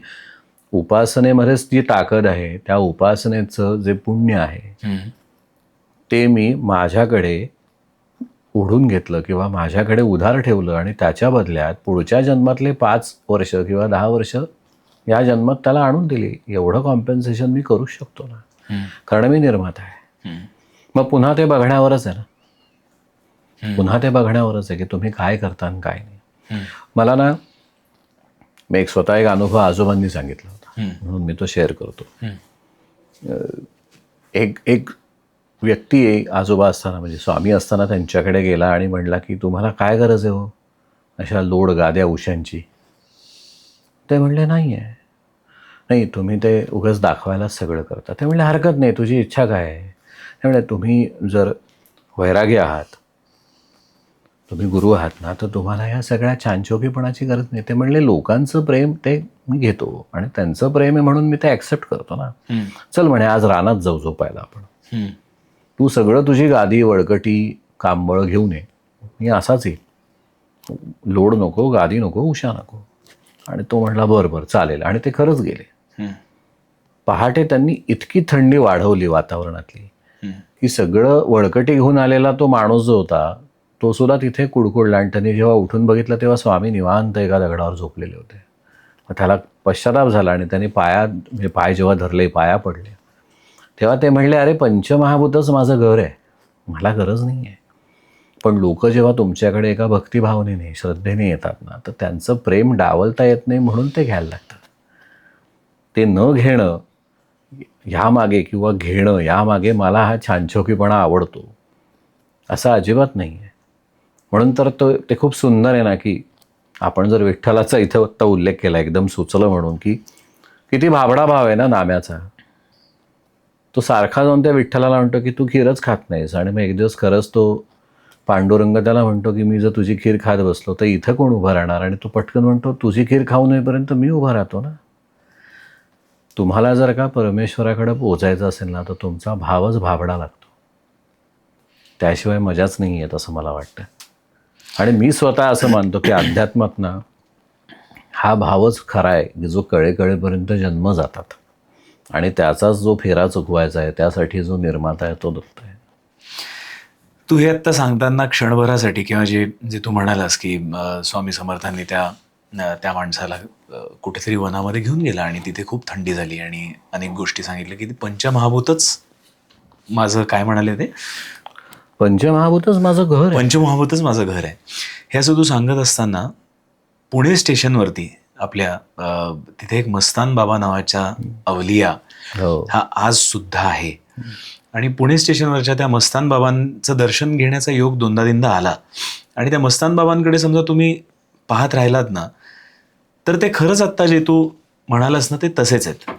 उपासनेमध्येच जी ताकद आहे, त्या उपासनेचं जे पुण्य आहे ते मी माझ्याकडे ओढून घेतलं किंवा माझ्याकडे उधार ठेवलं आणि त्याच्या बदल्यात पुढच्या जन्मातले 5 वर्ष किंवा 10 वर्ष या जन्मात त्याला आणून दिली. एवढं कॉम्पेन्सेशन मी करू शकतो ना, कारण मी निर्माता आहे. मग पुन्हा ते बघण्यावरच आहे ना, पुन्हा ते बघण्यावरच आहे की तुम्ही काय करता आणि काय नाही. मला ना मी स्वतः एक अनुभव आजोबांनी सांगितला होता म्हणून मी तो शेअर करतो. एक व्यक्ती आजोबा असताना म्हणजे स्वामी असताना त्यांच्याकडे गेला आणि म्हणला की तुम्हाला काय गरज आहे हो अशा लोड गाद्या उशांची? ते म्हणले नाही आहे. नाही तुम्ही ते उगाच दाखवायलाच सगळं करता. ते म्हणले हरकत नाही, तुझी इच्छा काय आहे? ते म्हणले तुम्ही जर वैरागी आहात, तुम्ही गुरु आहात ना, तर तुम्हाला ह्या सगळ्या छानछोकीपणाची गरज नाही. ते म्हणले लोकांचं प्रेम ते मी घेतो आणि त्यांचं प्रेम आहे म्हणून मी ते ॲक्सेप्ट करतो ना. चल म्हणे आज रानात जाऊ झोपायला आपण. तू सगळं तुझी गादी वळकटी कांबळ घेऊन ये, मी असाच येईल. लोड नको, गादी नको, उशा नको. आणि तो म्हणला बरं बरं चालेल. आणि ते खरंच गेले. पहाटे त्यांनी इतकी थंडी वाढवली वातावरणातली की सगळं वळकटी घेऊन आलेला तो माणूस जो होता तो सुद्धा तिथे कुडकुडला. आणि त्यांनी जेव्हा उठून बघितलं तेव्हा स्वामी निवांत एका दगडावर झोपलेले होते. मग त्याला पश्चाताप झाला आणि त्यांनी म्हणजे पाय जेव्हा धरले, पाया पडले, तेव्हा ते म्हणले अरे पंचमहाभूतच माझं घर आहे, मला गरज नाही आहे. पण लोक जेव्हा तुमच्याकडे एका भक्तिभावनेने श्रद्धेने येतात ना, तर त्यांचं प्रेम डावलता येत नाही म्हणून ते घ्यायला लागतात. ते न घेणं ह्यामागे किंवा घेणं यामागे मला हा छानछोकीपणा आवडतो असं अजिबात नाही आहे. म्हणून तर ते खूप सुंदर आहे ना, की आपण जर विठ्ठलाचा इथं आत्ता उल्लेख केला एकदम सुचलं म्हणून, की किती भाबडा भाव आहे ना नाम्याचा. तो सारखा जाऊन त्या विठ्ठलाला म्हणतो की तू खीरच खात नाहीस. आणि मग एक दिवस खरंच तो पांडुरंग त्याला म्हणतो की मी जर तुझी खीर खात बसलो तर इथं कोण उभं राहणार. आणि तो पटकन म्हणतो तुझी खीर खाऊ नयेपर्यंत मी उभा राहतो ना. तुम्हाला जर का परमेश्वराकडे पोचायचं असेल ना, तर तुमचा भावच भाबडा लागतो, त्याशिवाय मजाच नाही येत असं मला वाटतं. आणि मी स्वतः असं मानतो की अध्यात्मात ना हा भावच खरा आहे की जो कळेकळेपर्यंत जन्म जातात आणि त्याचाच जो फेरा चुकवायचा आहे त्यासाठी जो निर्माता आहे तो दत्त आहे. तू हे आत्ता सांगताना क्षणभरासाठी किंवा जे तू म्हणालास की स्वामी समर्थांनी त्या माणसाला कुठेतरी वनामध्ये घेऊन गेला आणि तिथे खूप थंडी झाली आणि अनेक गोष्टी सांगितल्या की पंचमहाभूतच माझं काय म्हणाले ते पंचमहाभूतच माझं घर आहे. पंचमहाभूतच माझं घर आहे. हे असं तू सांगत असताना पुणे स्टेशनवरती आपल्या तिथे एक मस्तान बाबा नावाच्या अवलिया हा आज सुद्धा आहे. आणि पुणे स्टेशनवरच्या त्या मस्तान बाबांचं दर्शन घेण्याचा योग दोनदा आला. आणि त्या मस्तान बाबांकडे समजा तुम्ही पाहत राहिलात ना, तर ते खरंच आत्ता जे तू म्हणालास ना ते तसेच आहेत.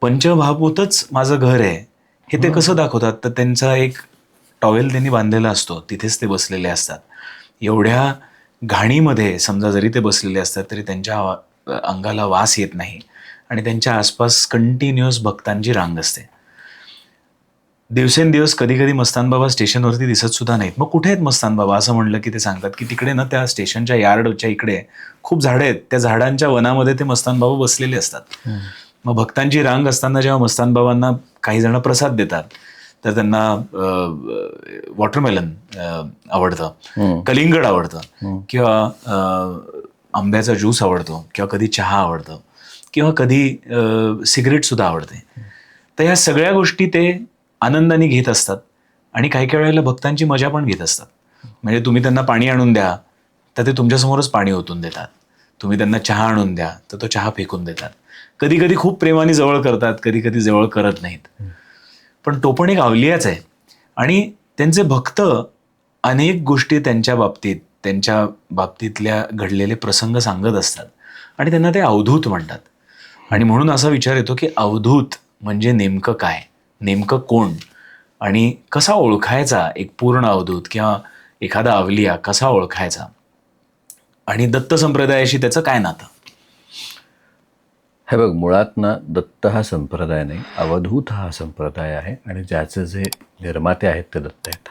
पंचमहाभूतच माझं घर आहे हे ते कसं दाखवतात, तर त्यांचा एक टॉवेल त्यांनी बांधलेला असतो, तिथेच ते बसलेले असतात. एवढ्या घाणीमध्ये समजा जरी ते बसलेले असतात तरी त्यांच्या अंगाला वास येत नाही आणि त्यांच्या आसपास कंटिन्युअस भक्तांची रांग असते. दिवसेंदिवस कधी कधी मस्तान बाबा स्टेशनवरती दिसत सुद्धा नाहीत. मग कुठे आहेत मस्तान बाबा असं म्हणलं की ते सांगतात की तिकडे ना त्या स्टेशनच्या यार्डच्या इकडे खूप झाडं आहेत, त्या झाडांच्या वनामध्ये ते मस्तान बाबा बसलेले असतात. मग भक्तांची रांग असताना जेव्हा मस्तान बाबांना काही जण प्रसाद देतात तर त्यांना वॉटरमेलन आवडतं, कलिंगड आवडतं, किंवा आंब्याचा ज्यूस आवडतो, किंवा कधी चहा आवडतं, किंवा कधी सिगरेटसुद्धा आवडते. तर ह्या सगळ्या गोष्टी ते आनंदाने घेत असतात आणि काही काही वेळेला भक्तांची मजा पण घेत असतात. म्हणजे तुम्ही त्यांना पाणी आणून द्या तर ते तुमच्यासमोरच पाणी ओतून देतात, तुम्ही त्यांना चहा आणून द्या तर तो चहा फेकून देतात. कधी कधी खूप प्रेमाने जवळ करतात, कधी कधी जवळ करत नाहीत. पण तो पण एक अवलियाच आहे. आणि त्यांचे भक्त अनेक गोष्टी त्यांच्या बाबतीतल्या घडलेले प्रसंग सांगत असतात आणि त्यांना ते अवधूत म्हणतात. आणि म्हणून असा विचार येतो की अवधूत म्हणजे नेमकं काय, नेमकं कोण, आणि कसा ओळखायचा एक पूर्ण अवधूत किंवा एखादा अवलिया कसा ओळखायचा, आणि दत्त संप्रदायाशी त्याचं काय नातं? हे बघ, मुळात ना दत्त हा संप्रदाय नाही, अवधूत हा संप्रदाय आहे आणि ज्याचे जे निर्माते आहेत ते दत्त आहेत.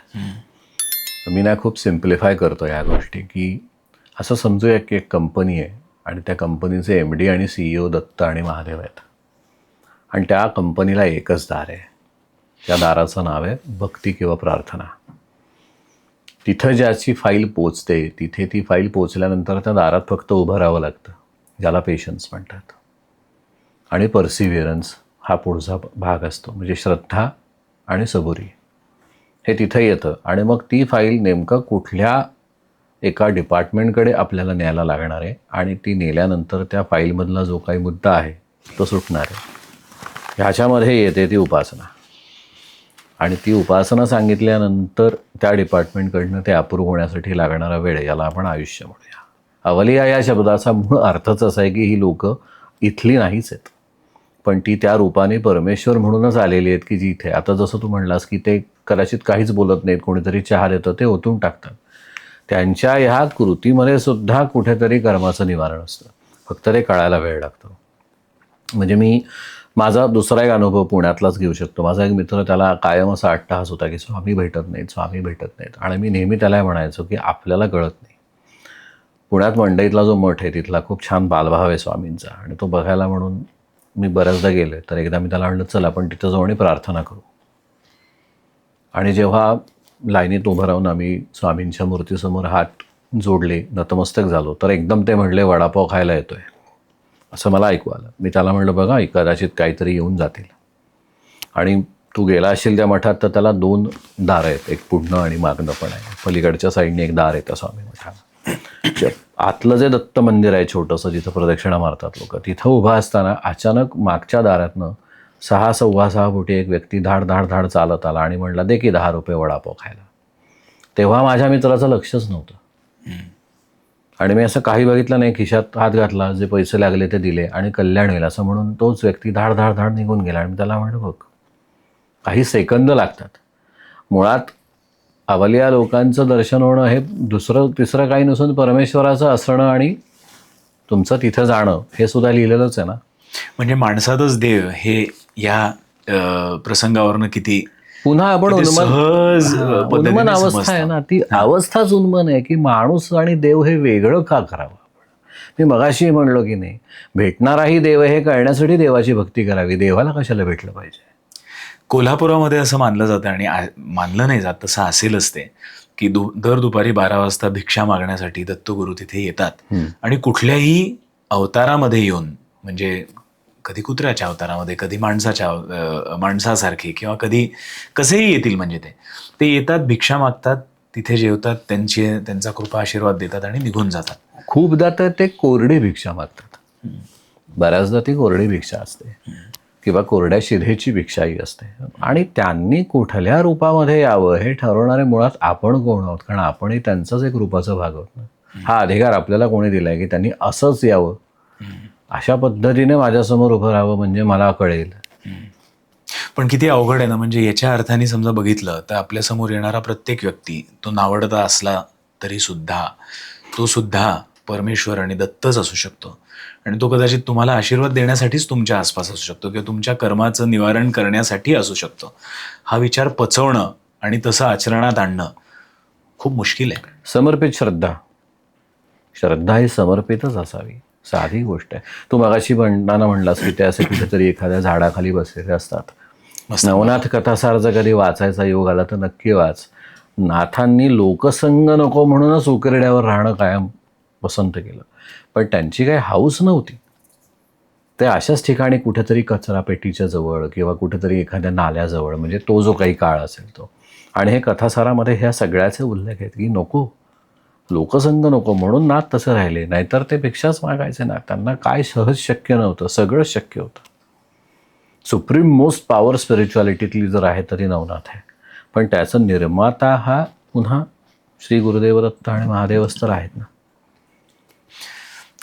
मी ना खूप सिम्प्लिफाय करतो या गोष्टी, की असं समजूया की एक कंपनी आहे आणि त्या कंपनीचे MD आणि CEO दत्त आणि महादेव आहेत. आणि त्या कंपनीला एकच दार आहे, त्या दाराचं नाव आहे भक्ती किंवा प्रार्थना. तिथं ज्याची फाईल पोचते तिथे ती फाईल पोचल्यानंतर त्या दारात फक्त उभं राहावं लागतं, ज्याला पेशन्स म्हणतात. आणि पर्सिव्हिअरन्स हा पुढचा भाग असतो, म्हणजे श्रद्धा आणि सबुरी हे तिथं येतं. आणि मग ती फाईल नेमकं कुठल्या एका डिपार्टमेंटकडे आपल्याला न्यायला लागणार आहे आणि ती नेल्यानंतर त्या फाईलमधला जो काही मुद्दा आहे तो सुटणार आहे. ह्याच्यामध्ये येते ती उपासना. आणि ती उपासना सांगितल्यानंतर त्या डिपार्टमेंटकडनं ते अप्रूव्ह होण्यासाठी लागणारा वेळ याला आपण आयुष्य म्हणूया. अवलिया या शब्दाचा मूळ अर्थच असा आहे की ही लोकं इथली नाहीच आहेत, पण ती त्या रूपाने परमेश्वर म्हणूनच आलेली आहेत की जिथे आता जसं तू म्हणलास की ते कदाचित काहीच बोलत नाहीत, कोणीतरी चहा देतं ते ओतून टाकतात. त्यांच्या ह्या कृतीमध्ये सुद्धा कुठेतरी कर्माचं निवारण असतं, फक्त ते कळायला वेळ लागतो. म्हणजे मी माझा दुसरा एक अनुभव पुण्यातलाच घेऊ शकतो. माझा एक मित्र, त्याला कायम असा अट्टहास होता की स्वामी भेटत नाहीत, स्वामी भेटत नाहीत. आणि मी नेहमी त्याला म्हणायचो की आपल्याला कळत नाही. पुण्यात मंडईतला जो मठ आहे तिथला खूप छान बालभाव आहे स्वामींचा, आणि तो बघायला म्हणून मी बऱ्याचदा गेले. तर एकदा मी त्याला म्हणलं चल आपण तिथं जाऊ आणि प्रार्थना करू. आणि जेव्हा लाईनीत उभं राहून आम्ही स्वामींच्या मूर्तीसमोर हात जोडले, नतमस्तक झालो, तर एकदम ते म्हणले वडापाव खायला येतोय, असं मला ऐकू आलं. मी त्याला म्हणलं बघा कदाचित काहीतरी येऊन जातील. आणि तू गेला असेल त्या मठात तर त्याला 2 दारं आहेत, एक पुढनं आणि मागणं पण आहे. पलीकडच्या साईडने एक दार येतं स्वामी मठाला. आतलं जे दत्त मंदिर आहे छोटंसं, जिथं प्रदक्षिणा मारतात लोक, तिथं उभा असताना अचानक मागच्या दारातनं 6-6.25 फुटी एक व्यक्ती धाड धाड धाड चालत आला आणि म्हणला दे की 10 रुपये वडापाव खायला. तेव्हा माझ्या मित्राचं लक्षच नव्हतं आणि मी असं काही बघितलं नाही, खिशात हात घातला, जे पैसे लागले ते दिले आणि कल्याण होईल असं म्हणून तोच व्यक्ती धाड धाड धाड निघून गेला. आणि मी त्याला म्हणलं बघ काही सेकंद लागतात. मुळात अवलिया लोकांचं दर्शन होणं हे दुसरं तिसरं काही नसून परमेश्वराचं असणं आणि तुमचं तिथं जाणं हे सुद्धा लिहिलेलंच आहे ना. म्हणजे माणसातच देव हे या प्रसंगावरनं किती पुन्हा आपण सहज उन्मन अवस्था आहे ना, ती अवस्थाच उन्मन आहे की माणूस आणि देव हे वेगळं का करावं. मी मगाशी म्हणलो की नाही, भेटणाराही देव हे कळण्यासाठी देवाची भक्ती करावी, देवाला कशाला भेटलं पाहिजे. कोल्हापुरामध्ये असं मानलं जातं आणि मानलं नाही जात, तसं असेलच ते, की दर दुपारी 12 वाजता भिक्षा मागण्यासाठी दत्तगुरू तिथे येतात आणि कुठल्याही अवतारामध्ये येऊन, म्हणजे कधी कुत्र्याच्या अवतारामध्ये, कधी माणसासारखे किंवा कधी कसेही येतील, म्हणजे ते येतात, भिक्षा मागतात, तिथे जेवतात, त्यांचा कृपा आशीर्वाद देतात आणि निघून जातात. खूपदा तर ते कोरडी भिक्षा मागतात, बऱ्याचदा ती कोरडी भिक्षा असते किंवा कोरड्या शिधेची भिक्षाही असते. आणि त्यांनी कुठल्या रूपामध्ये यावं हे ठरवणारे मुळात आपण कोण आहोत, कारण आपणही त्यांचाच एक रूपाचा भाग आहोत ना. हा अधिकार आपल्याला कोणी दिलाय की त्यांनी असंच यावं, अशा पद्धतीने माझ्यासमोर उभं राहावं म्हणजे मला कळेल. पण किती अवघड आहे ना. म्हणजे याच्या अर्थाने समजा बघितलं तर आपल्यासमोर येणारा प्रत्येक व्यक्ती तो नावडता असला तरी सुद्धा तो सुद्धा परमेश्वर आणि दत्तच असू शकतो. आणि तो कदाचित तुम्हाला आशीर्वाद देण्यासाठीच तुमच्या आसपास असू शकतो किंवा तुमच्या कर्माचं निवारण करण्यासाठी असू शकतो. हा विचार पचवणं आणि तसं आचरणात आणणं खूप मुश्किल आहे. समर्पित श्रद्धा ही समर्पितच असावी, साधी गोष्ट आहे. तू मगाशी म्हणताना म्हणलास की ते असे कुठेतरी एखाद्या झाडाखाली बसलेले असतात. नवनाथ कथासार जर कधी वाचायचा योग आला तर नक्की वाच. नाथांनी लोकसंग नको म्हणूनच उकिरड्यावर राहणं कायम पसंत केलं, पण त्यांची काही हाऊस नव्हती. ते अशाच ठिकाणी कुठेतरी कचरा पेटीच्या जवळ किंवा कुठेतरी एखाद्या नाल्याजवळ, म्हणजे तो जो काही काळ असेल तो. आणि हे कथासारामध्ये ह्या सगळ्याचे उल्लेख आहेत की नको, लोकसंग नको म्हणून नाथ तसं राहिले, नाहीतर ते भिक्षाच मागायचे ना. त्यांना काय सहज शक्य नव्हतं, सगळंच शक्य होतं. सुप्रीम मोस्ट पॉवर स्पिरिच्युअलिटीतली जर आहे तरी नवनाथ आहे, पण त्याचा निर्माता हा पुन्हा श्री गुरुदेव दत्त आणि महादेवच तर आहेत ना.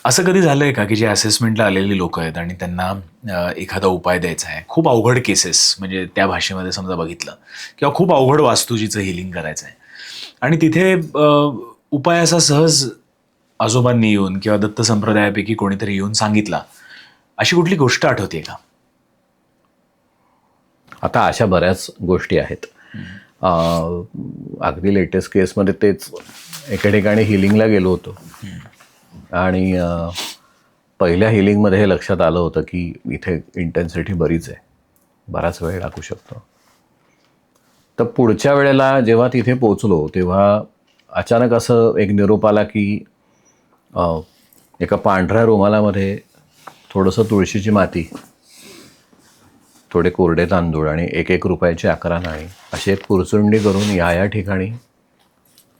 असं कधी झालंय का की जे असेसमेंटला आलेली लोक आहेत आणि त्यांना एखादा उपाय द्यायचा आहे, खूप अवघड केसेस, म्हणजे त्या भाषेमध्ये समजा बघितलं, किंवा खूप अवघड वास्तुजीचं हिलिंग करायचं आहे आणि तिथे उपाय असा सहज आजोबांनी येऊन किंवा दत्त संप्रदायापैकी कोणीतरी येऊन सांगितला, अशी कुठली गोष्ट आठवते का? आता अशा बऱ्याच गोष्टी आहेत. अगदी लेटेस्ट केसमध्ये तेच एका ठिकाणी हिलिंगला गेलो होतो आणि पहिल्या हिलिंगमध्ये हे लक्षात आलं होतं की इथे इंटेन्सिटी बरीच आहे, बराच वेळ लागू शकतो. तर पुढच्या वेळेला जेव्हा तिथे पोचलो तेव्हा अचानक असं एक निरोप आला की एका पांढऱ्या रुमालामध्ये थोडंसं तुळशीची माती, थोडे कोरडे तांदूळ आणि 1-1 रुपयाची 11 नाणी अशी एक पुरचुंडी करून या ठिकाणी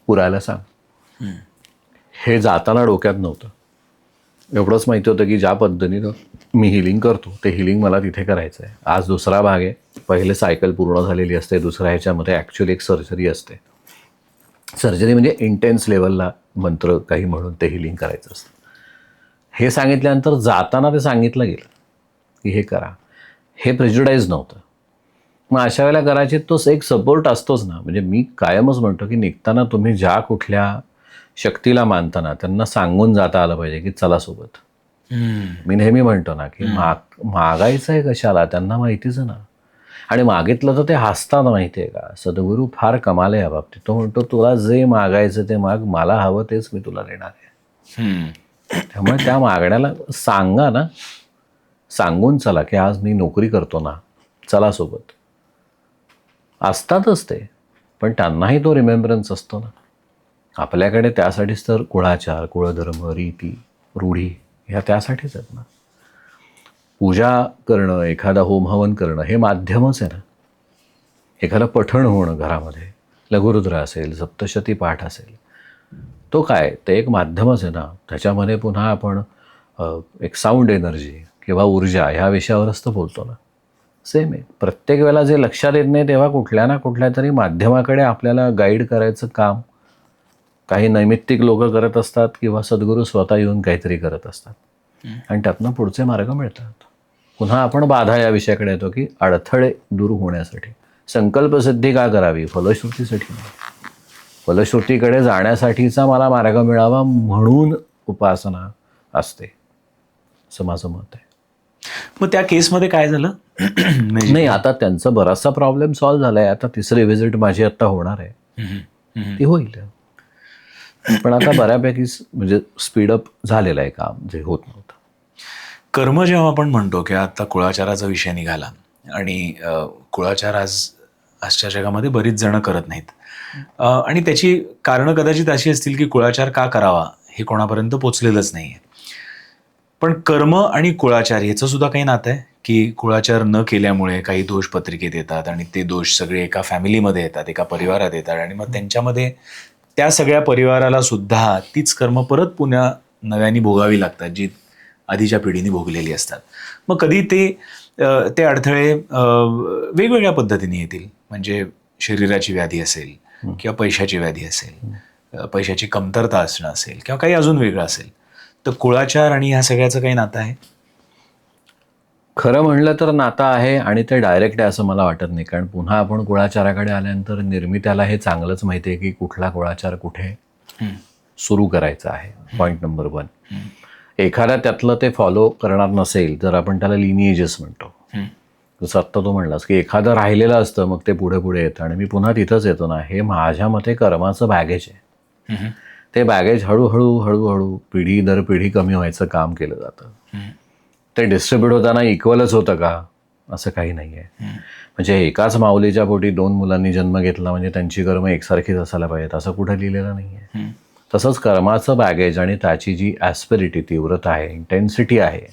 पुरायला सांग. हे जाताना डोक्यात नव्हतं. एवढंच माहिती होतं की ज्या पद्धतीनं मी हिलिंग करतो ते हिलिंग मला तिथे करायचं आहे. आज दुसरा भाग आहे. पहिले सायकल पूर्ण झालेली असते, दुसऱ्या ह्याच्यामध्ये ॲक्च्युअली एक सर्जरी असते. सर्जरी म्हणजे इंटेन्स लेवलला मंत्र काही म्हणून ते हिलिंग करायचं असतं. हे सांगितल्यानंतर जाताना ते सांगितलं गेलं की हे करा. हे प्रेज्युडाईज नव्हतं. मग अशा वेळेला कदाचित तो एक सपोर्ट असतोच ना. म्हणजे मी कायमच म्हणतो की निघताना तुम्ही ज्या कुठल्या शक्तीला मानताना त्यांना सांगून जाता आलं पाहिजे की चला सोबत. मी नेहमी म्हणतो ना की मागायचं आहे कशाला, त्यांना माहितीच आहे ना. आणि मागितलं तर ते हसतात, माहिती आहे का. सद्गुरू फार कमाल आहे या बाबतीत. तो म्हणतो तुला जे मागायचं ते माग, मला हवं तेच मी तुला देणार आहे. त्यामुळे त्या मागण्याला सांगा ना, सांगून चला की आज मी नोकरी करतो ना, चला सोबत. असतातच ते, पण त्यांनाही तो रिमेंबरन्स असतो ना. आपल्याकडे त्यासाठीच तर कुळाचार, कुळधर्म, रीती, रूढी ह्या त्यासाठीच आहेत ना. पूजा करणं, एखादा होम हवन करणं हे माध्यमच आहे ना. एखादं पठण होणं घरामध्ये, लघुरुद्र असेल, सप्तशती पाठ असेल, तो काय ते एक माध्यमच आहे ना. त्याच्यामध्ये पुन्हा आपण एक साऊंड एनर्जी किंवा ऊर्जा ह्या विषयावरच तर बोलतो ना. सेम आहे. प्रत्येक वेळेला जे लक्षात येत नाही तेव्हा कुठल्या ना कुठल्या तरी माध्यमाकडे आपल्याला गाईड करायचं काम काही नैमित्तिक लोक करत असतात किंवा सद्गुरू स्वतः येऊन काहीतरी करत असतात आणि त्यातनं पुढचे मार्ग मिळतात. पुन्हा आपण बाधा या विषयाकडे येतो की अडथळे दूर होण्यासाठी. संकल्पसिद्धी का करावी? फलश्रुतीसाठी नाही. फलश्रुतीकडे जाण्यासाठीचा मला मार्ग मिळावा म्हणून उपासना असते, असं माझं मत आहे. मग त्या केसमध्ये काय झालं? नाही, आता त्यांचा बराचसा प्रॉब्लेम सॉल्व्ह झाला आहे. आता तिसरी व्हिजिट माझी आता होणार आहे, ती होईल. पण आता बऱ्यापैकी म्हणजे स्पीडअप झालेलं आहे काम, जे होत नव्हतं. कर्म जेव्हा आपण म्हणतो की आता कुळाचाराचा विषय निघाला आणि कुळाचार आजच्या जगामध्ये बरीच जणं करत नाहीत आणि त्याची कारणं कदाचित अशी असतील की कुळाचार का करावा हे कोणापर्यंत पोचलेलंच नाही आहे. पण कर्म आणि कुळाचार याचं सुद्धा काही नातं आहे की कुळाचार न केल्यामुळे काही दोष पत्रिकेत येतात आणि ते दोष सगळे एका फॅमिलीमध्ये येतात, एका परिवारात येतात आणि मग त्यांच्यामध्ये त्या सगळ्या परिवाराला सुद्धा तीच कर्म परत पुन्हा नव्याने भोगावी लागतात जी आधीच्या पिढीने भोगलेली असतात. मग कधी ते अडथळे वेगवेगळ्या पद्धतीने येतील. म्हणजे शरीराची व्याधी असेल किंवा पैशाची व्याधी असेल, पैशाची कमतरता असणं असेल किंवा काही अजून वेगळं असेल. तर कुळाचार आणि ह्या सगळ्याचं काही नातं आहे? खरं म्हणलं तर नातं आहे आणि ते डायरेक्ट आहे असं मला वाटत नाही. कारण पुन्हा आपण कुळाचाराकडे आल्यानंतर निर्मित्याला हे चांगलंच माहिती आहे की कुठला कुळाचार कुठे सुरू करायचा आहे. Point number 1. एखादा त्यातलं ते फॉलो करणार नसेल तर आपण त्याला लिनिएजेस म्हणतो. जसं आत्ता तू म्हणलास की एखादं राहिलेलं असतं मग ते पुढे पुढे येतं आणि मी पुन्हा तिथंच येतो ना. हे माझ्या मते कर्माचं बॅगेज आहे. ते बॅगेज हळूहळू पिढी दर पिढी कमी व्हायचं काम केलं जातं. ते डिस्ट्रीब्यूट होताना इक्वलच होतं का? असं काही नाही आहे. म्हणजे एकाच माऊलीच्या पोटी 2 मुलांनी जन्म घेतला म्हणजे त्यांची कर्म एकसारखीच असायला पाहिजेत असं कुठं लिहिलेलं नाही आहे. तसंच कर्माचं बॅगेज आणि त्याची जी ॲस्पिरिटी, तीव्रता आहे, इंटेन्सिटी आहे,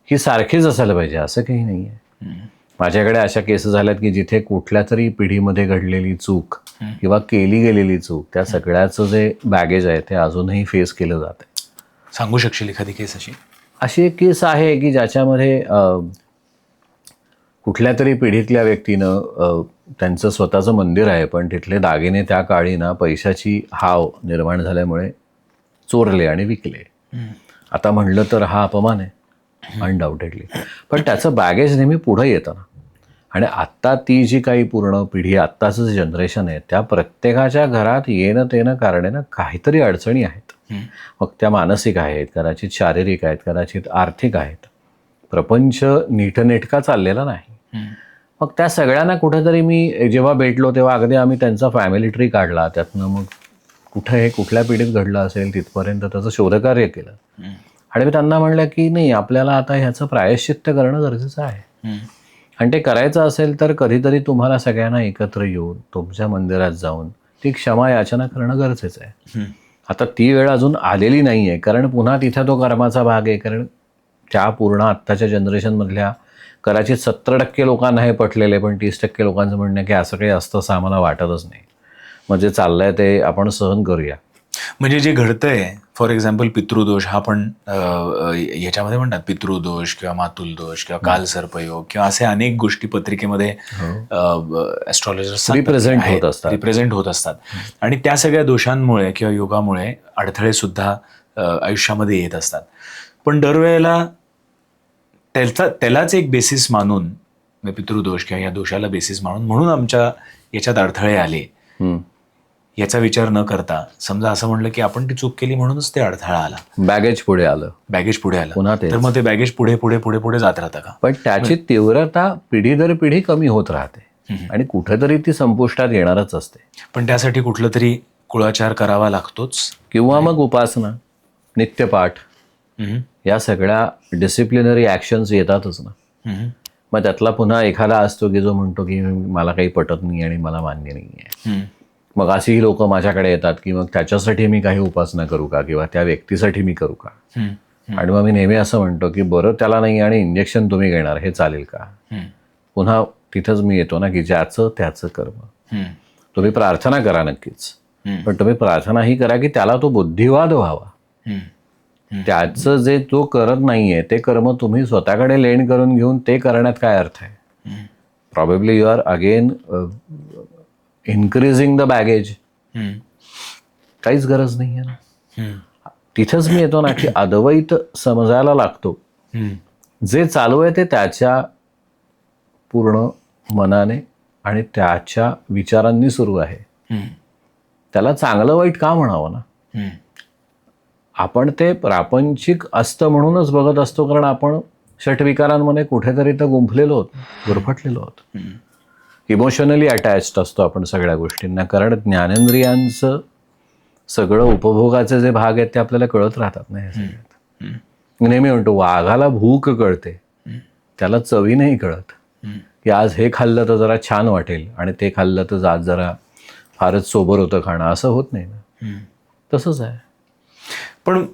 ही सारखीच असायला पाहिजे असं काही नाही आहे. माझ्याकडे अशा केसेस झाल्यात की जिथे कुठल्या तरी पिढीमध्ये घडलेली चूक किंवा केली गेलेली चूक त्या सगळ्याचं जे बॅगेज आहे ते अजूनही फेस केलं जातं. सांगू शकशील एखादी केस अशी? अशी एक केस आहे की ज्याच्यामध्ये कुठल्या तरी पिढीतल्या व्यक्तीनं त्यांचं स्वतःचं मंदिर आहे पण तिथले दागिने त्या काळी ना पैशाची हाव निर्माण झाल्यामुळे चोरले आणि विकले. आता म्हणलं तर हा अपमान आहे अनडाऊटेडली, पण त्याचं बॅगेज नेहमी पुढं येतं ना. आणि आत्ता ती जी काही पूर्ण पिढी, आत्ताचं जे जनरेशन आहे त्या प्रत्येकाच्या घरात येणं तेणं कारणानं काहीतरी अडचणी आहेत. मग त्या मानसिक आहेत, कदाचित शारीरिक आहेत, कदाचित आर्थिक आहेत. प्रपंच नीटनेटका चाललेला नाही. मग त्या सगळ्यांना कुठेतरी मी जेव्हा भेटलो तेव्हा अगदी आम्ही त्यांचा फॅमिली ट्री काढला. त्यातनं मग कुठं हे कुठल्या पिढीत घडलं असेल तिथपर्यंत त्याचं शोधकार्य केलं. आणि मी त्यांना म्हणलं की नाही, आपल्याला आता ह्याचं प्रायश्चित्त करणं गरजेचं आहे. आणि ते करायचं असेल तर कधीतरी तुम्हाला सगळ्यांना एकत्र येऊन तुमच्या मंदिरात जाऊन ती क्षमा याचना करणं गरजेचं आहे. आता ती वेळ अजून आलेली नाही आहे कारण पुन्हा तिथे तो कर्माचा भाग आहे. कारण त्या पूर्ण आत्ताच्या जनरेशनमधल्या कदाचित 70% लोकांना हे पटलेलं आहे पण 30% लोकांचं म्हणणं आहे की असं काही असतं असं आम्हाला वाटतच नाही. म्हणजे चाललंय ते आपण सहन करूया. म्हणजे जे घडतंय फॉर एक्झाम्पल पितृदोष हा पण याच्यामध्ये म्हणतात पितृदोष किंवा मातुल दोष किंवा कालसर्पयोग किंवा असे अनेक गोष्टी पत्रिकेमध्ये ॲस्ट्रॉलॉजर्स रिप्रेझेंट होत असतात. आणि त्या सगळ्या दोषांमुळे किंवा योगामुळे अडथळे सुद्धा आयुष्यामध्ये येत असतात. पण दरवेळेला त्यालाच एक बेसिस मानून पितृदोष किंवा या दोषाला बेसिस म्हणून आमच्या याच्यात अडथळे आले, याचा विचार न करता समजा असं म्हणलं की आपण ती चूक केली म्हणूनच ते अडथळा आला, बॅगेज पुढे आलं, पुन्हा तर मग ते बॅगेज पुढे पुढे पुढे पुढे जात राहतं का? पण त्याची तीव्रता पिढी दर पिढी कमी होत राहते आणि कुठेतरी ती संपुष्टात येणारच असते. पण त्यासाठी कुठलं तरी कुळाचार करावा लागतोच, किंवा मग उपासना, नित्यपाठ, या सगळ्या डिसिप्लिनरी ॲक्शन्स येतातच ना. मग त्यातला पुन्हा एखादा असतो की जो म्हणतो की मला काही पटत नाही आणि मला मान्य नाही आहे. मग अशीही लोक माझ्याकडे येतात की मग त्याच्यासाठी मी काही उपासना करू का किंवा त्या व्यक्तीसाठी मी करू का. आणि मग मी नेहमी असं म्हणतो की बरं त्याला नाही आणि इंजेक्शन तुम्ही घेणार हे चालेल का. पुन्हा तिथंच मी येतो ना की ज्याचं त्याचं कर्म. तुम्ही प्रार्थना करा नक्कीच, पण तुम्ही प्रार्थना ही करा की त्याला तो बुद्धिवाद व्हावा. त्याचं जे तो करत नाहीये ते कर्म तुम्ही स्वतःकडे लेण करून घेऊन ते करण्यात काय अर्थ आहे. Probably you are again increasing the baggage. काहीच गरज नाही आहे ना. तिथंच मी येतो ना की अद्वैत समजायला लागतो. जे चालू आहे ते त्याच्या पूर्ण मनाने आणि त्याच्या विचारांनी सुरू आहे. त्याला चांगलं वाईट का म्हणावं ना. आपण ते प्रापंचिक असतं म्हणूनच बघत असतो, कारण आपण षटविकारांमध्ये कुठेतरी तर गुंफलेलो होतो, गुरफटलेलो होतो. इमोशनली अटॅच्ड असतो आपण सगळ्या गोष्टींना, कारण ज्ञानेंद्रियांचं सगळं उपभोगाचे जे भाग आहेत ते आपल्याला कळत राहतात ना. या सगळ्यात नेहमी म्हणतो वाघाला भूक कळते, त्याला चवी नाही कळत की आज हे खाल्लं तर जरा छान वाटेल आणि ते खाल्लं तर आज जरा फारच सोबर होतं खाणं, असं होत नाही ना. तसंच आहे. पण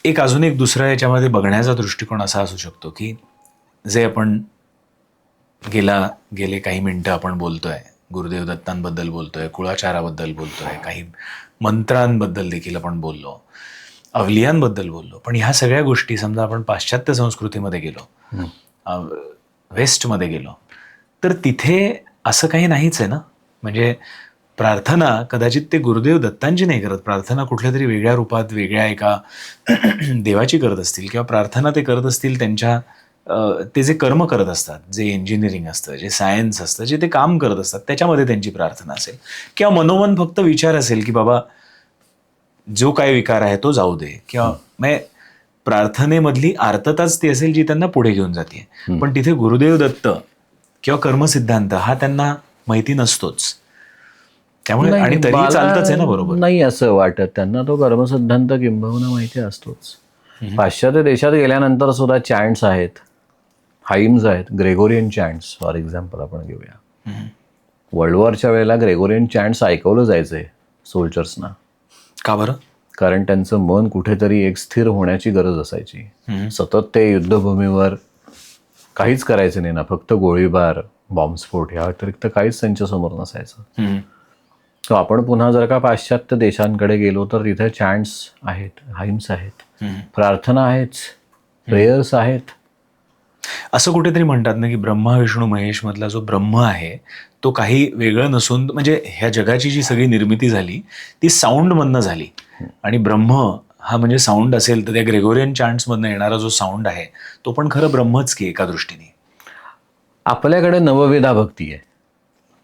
अजून एक दुसरा याच्यामध्ये बघण्याचा दृष्टिकोन असा असू शकतो की जे आपण गेले काही मिनटं आपण बोलतोय, गुरुदेव दत्तांबद्दल बोलतोय, कुळाचाराबद्दल बोलतोय, काही मंत्रांबद्दल देखील आपण बोललो, अवलियांबद्दल बोललो. पण ह्या सगळ्या गोष्टी समजा आपण पाश्चात्य संस्कृतीमध्ये गेलो, वेस्टमध्ये गेलो, तर तिथे असं काही नाहीच आहे ना. म्हणजे प्रार्थना कदाचित ते गुरुदेव दत्तांची नाही करत, प्रार्थना कुठल्या तरी वेगळ्या रूपात वेगळ्या एका देवाची करत असतील, किंवा प्रार्थना ते करत असतील त्यांच्या ते जे कर्म करत असतात, जे इंजिनिअरिंग असतं, जे सायन्स असतं, जे ते काम करत असतात त्याच्यामध्ये त्यांची प्रार्थना असेल, किंवा मनोमन फक्त विचार असेल की बाबा जो काय विकार आहे तो जाऊ दे, किंवा म्हणजे प्रार्थनेमधली आर्तताच ती असेल जी त्यांना पुढे घेऊन जाते. पण तिथे गुरुदेव दत्त किंवा कर्मसिद्धांत हा त्यांना माहिती नसतोच. त्यामुळे आणि तरी चालतच आहे ना, बरोबर नाही असं वाटत त्यांना. तो कर्मसिद्धांत किंबहुना माहिती असतोच. पाश्चात्य देशात गेल्यानंतर सुद्धा चॅन्ट्स आहेत, हाईम्स आहेत, ग्रेगोरियन चॅन्ट्स फॉर एक्झाम्पल आपण घेऊया. वर्ल्ड वॉरच्या वेळेला ग्रेगोरियन चॅन्ट्स ऐकवलं जायचंय सोल्जर्सना. का बरं? कारण त्यांचं मन कुठेतरी एक स्थिर होण्याची गरज असायची. सतत ते युद्धभूमीवर काहीच करायचं नाही ना, फक्त गोळीबार, बॉम्बस्फोट ह्या व्यतिरिक्त काहीच त्यांच्यासमोर नसायचं. तर आपण पुन्हा जर का पाश्चात्य देशांकडे गेलो तर तिथे चॅन्ट्स आहेत, हाईम्स आहेत, प्रार्थना आहेच, प्रेयर्स आहेत. असं कुठेतरी म्हणतात ना की ब्रह्मा विष्णू महेश मधला जो ब्रह्म आहे तो काही वेगळं नसून, म्हणजे ह्या जगाची जी सगळी निर्मिती झाली ती साऊंड मधनं झाली, आणि ब्रह्म हा म्हणजे साऊंड असेल तर त्या ग्रेगोरियन चॅन्ट्स मधनं येणारा जो साऊंड आहे तो पण खरं ब्रह्मच की एका दृष्टीने. आपल्याकडे नवविधा भक्ती आहे,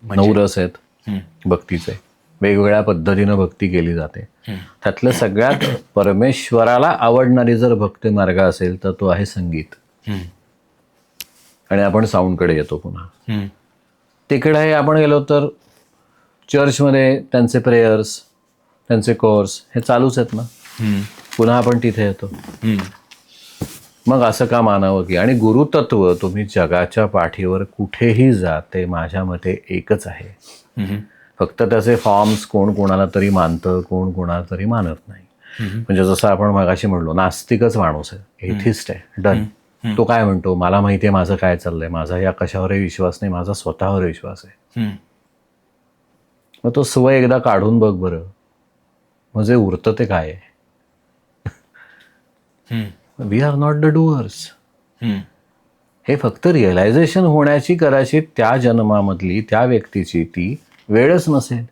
9 रस आहेत भक्तीचे, वेगवेगळ्या पद्धतीनं भक्ती केली जाते. त्यातलं सगळ्यात परमेश्वराला आवडणारी जर भक्ती मार्ग असेल तर तो आहे संगीत. आणि आपण साऊंडकडे येतो पुन्हा. तिकडे आपण गेलो तर चर्चमध्ये त्यांचे प्रेयर्स, त्यांचे कोर्स हे चालूच आहेत ना. पुन्हा आपण तिथे येतो. मग असं का मानावं की, आणि गुरुतत्व तुम्ही जगाच्या पाठीवर कुठेही जा ते माझ्या मते एकच आहे. फक्त त्याचे फॉर्म्स कोण कोणाला तरी मानतं, कोण कोणाला तरी मानत नाही. म्हणजे जसं आपण मगाशी म्हणलो, नास्तिकच माणूस आहे, एथिस्ट आहे, डन. तो काय म्हणतो, मला माहिती आहे माझं काय चाललंय, माझा या कशावरही विश्वास नाही, माझा स्वतःवर विश्वास आहे. मग तो स्व एकदा काढून बघ बरं, म्हणजे उरतं ते काय आहे. We are not the doers. हे फक्त रिअलायझेशन होण्याची कदाचित त्या जन्मामधली त्या व्यक्तीची ती वेळच नसेल,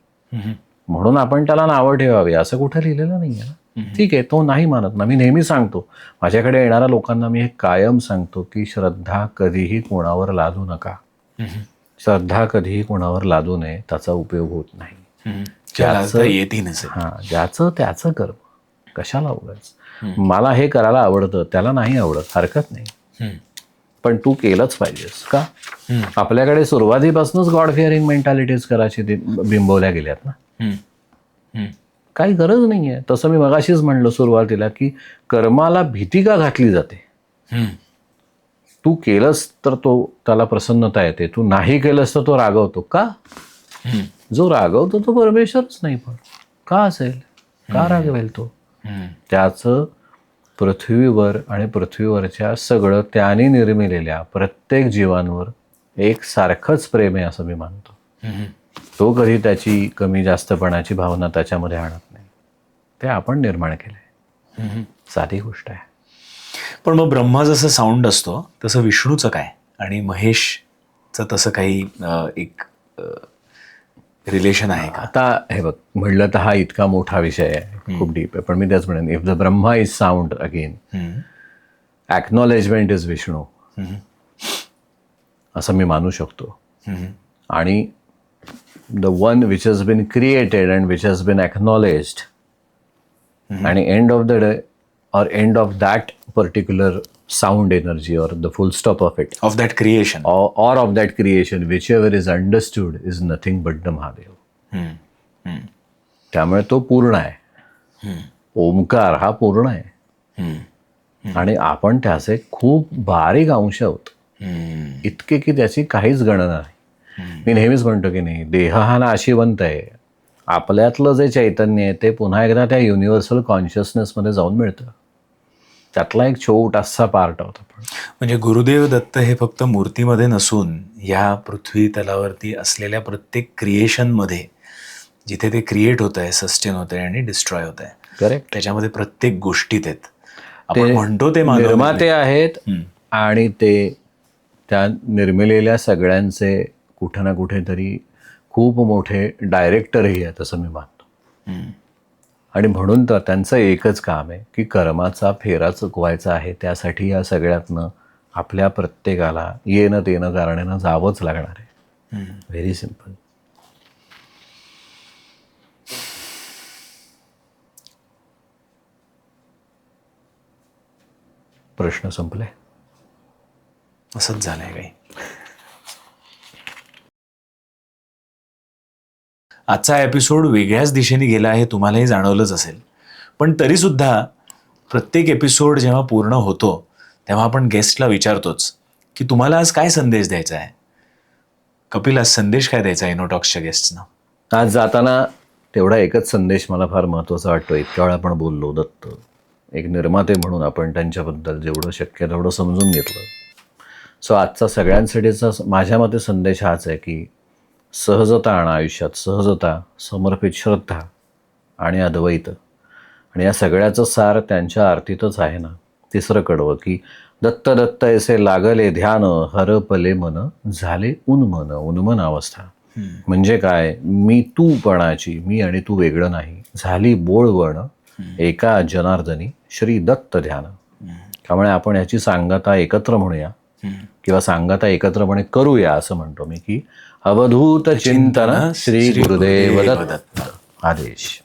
म्हणून आपण त्याला नावं ठेवावी असं कुठे लिहिलेलं नाही आहे. ठीक आहे, तो नाही मानत ना. मी नेहमी सांगतो, माझ्याकडे येणाऱ्या लोकांना मी हे कायम सांगतो की श्रद्धा कधीही कोणावर लादू नका. श्रद्धा कधीही कोणावर लादू नये, त्याचा उपयोग होत नाही. येतही नसेल. हां, ज्याचं त्याचं कर्म, कशाला उगाच. मला हे करायला आवडतं, त्याला नाही आवडत, हरकत नाही, पण तू केलंच पाहिजेस का. आपल्याकडे सुरुवातीपासूनच गॉड फिअरिंग मेंटॅलिटीज करायची बिंबवल्या गेल्यात ना. काही गरज नाही आहे. तसं मी मगाशीच म्हणलं सुरुवातीला की कर्माला भीती का घातली जाते. तू केलंस तर त्याला प्रसन्नता येते, तू नाही केलंस तर तो रागवतो का. जो रागवतो तो परमेश्वरच नाही, पण का असेल, का रागवेल तो. त्याचं पृथ्वीवर आणि पृथ्वीवरच्या सगळं त्याने निर्मिलेल्या प्रत्येक जीवांवर एक सारखंच प्रेम आहे असं मी मानतो. तो कधी त्याची कमी जास्तपणाची भावना त्याच्यामध्ये आणत नाही. ते आपण निर्माण केलंय, साधी गोष्ट आहे. पण मग ब्रह्मा जसं साऊंड असतो तसं विष्णूचं काय, आणि महेशचं तसं काही एक रिलेशन आहे का. आता हे बघ, म्हणलं तर हा इतका मोठा विषय आहे, खूप डीप आहे, पण मी त्याच म्हणेन, if the Brahma is sound again, acknowledgement is Vishnu, असं मी मानू शकतो. आणि the one which has been created and which has been acknowledged, आणि end of the day or end of that particular sound energy or the full stop of it, of that creation, or of that creation, whichever is understood, is nothing but the Mahadev. त्यामुळे तो पूर्ण आहे. ओमकार हा पूर्ण आहे, आणि आपण त्याचे खूप बारीक अंश आहोत, इतके की त्याची काहीच गणना नाही. मी नेहमीच म्हणतो की नाही, देह हा नाशिवंत आहे. आपल्यातलं जे चैतन्य आहे ते पुन्हा एकदा त्या युनिव्हर्सल कॉन्शियसनेसमध्ये जाऊन मिळतं. त्यातला एक छोटासा पार्ट होता. म्हणजे गुरुदेव दत्त हे फक्त मूर्तीमध्ये नसून या पृथ्वी तलावरती असलेल्या प्रत्येक क्रिएशनमध्ये, जिथे ते क्रिएट होत आहे, सस्टेन होत आहे आणि डिस्ट्रॉय होत आहे, करेक्ट, त्याच्यामध्ये प्रत्येक गोष्टीत आहेत. आपण म्हणतो ते निर्माते आहेत, आणि ते त्या निर्मिलेल्या सगळ्यांचे कुठे ना कुठेतरी खूप मोठे डायरेक्टरही आहेत असं मी मानतो. आणि म्हणून तर त्यांचं एकच काम आहे की कर्माचा फेरा चुकवायचा आहे. त्यासाठी या सगळ्यातनं आपल्या प्रत्येकाला येणं तेणं कारणानं जावंच लागणार आहे. Very simple. प्रश्न संपले. असंच झालंय काही. आजचा एपिसोड वेगळ्याच दिशेने गेला आहे, तुम्हालाही जाणवलंच असेल. पण तरीसुद्धा प्रत्येक एपिसोड जेव्हा पूर्ण होतो तेव्हा आपण गेस्टला विचारतोच की तुम्हाला आज काय संदेश द्यायचा आहे. कपिल, आज संदेश काय द्यायचा आहे इनोटॉक्सच्या गेस्टना. आज जाताना तेवढा एकच संदेश मला फार महत्त्वाचा वाटतो. इतक्या वेळा आपण बोललो, दत्त एक निर्माते म्हणून आपण त्यांच्याबद्दल जेवढं शक्य तेवढं समजून घेतलं. सो आजचा सगळ्यांसाठीचा माझ्या मते संदेश हाच आहे की सहजता आणा आयुष्यात, सहजता, समर्पित श्रद्धा आणि अद्वैत. आणि या सगळ्याचं सार त्यांच्या आरतीतच आहे ना. तिसरं कडवं की दत्त दत्त ऐसे लागले ध्यान, हरपले मन झाले उन्मन. उन्मन अवस्था म्हणजे काय, मी तूपणाची, मी आणि तू वेगळं नाही, झाली बोळवण एका जनार्दनी श्री दत्त ध्यान. त्यामुळे आपण याची सांगता एकत्र म्हणूया, किंवा सांगता एकत्रपणे करूया असं म्हणतो मी की अवधूत चिंतन श्री गुरुदेव दत्त. आदेश.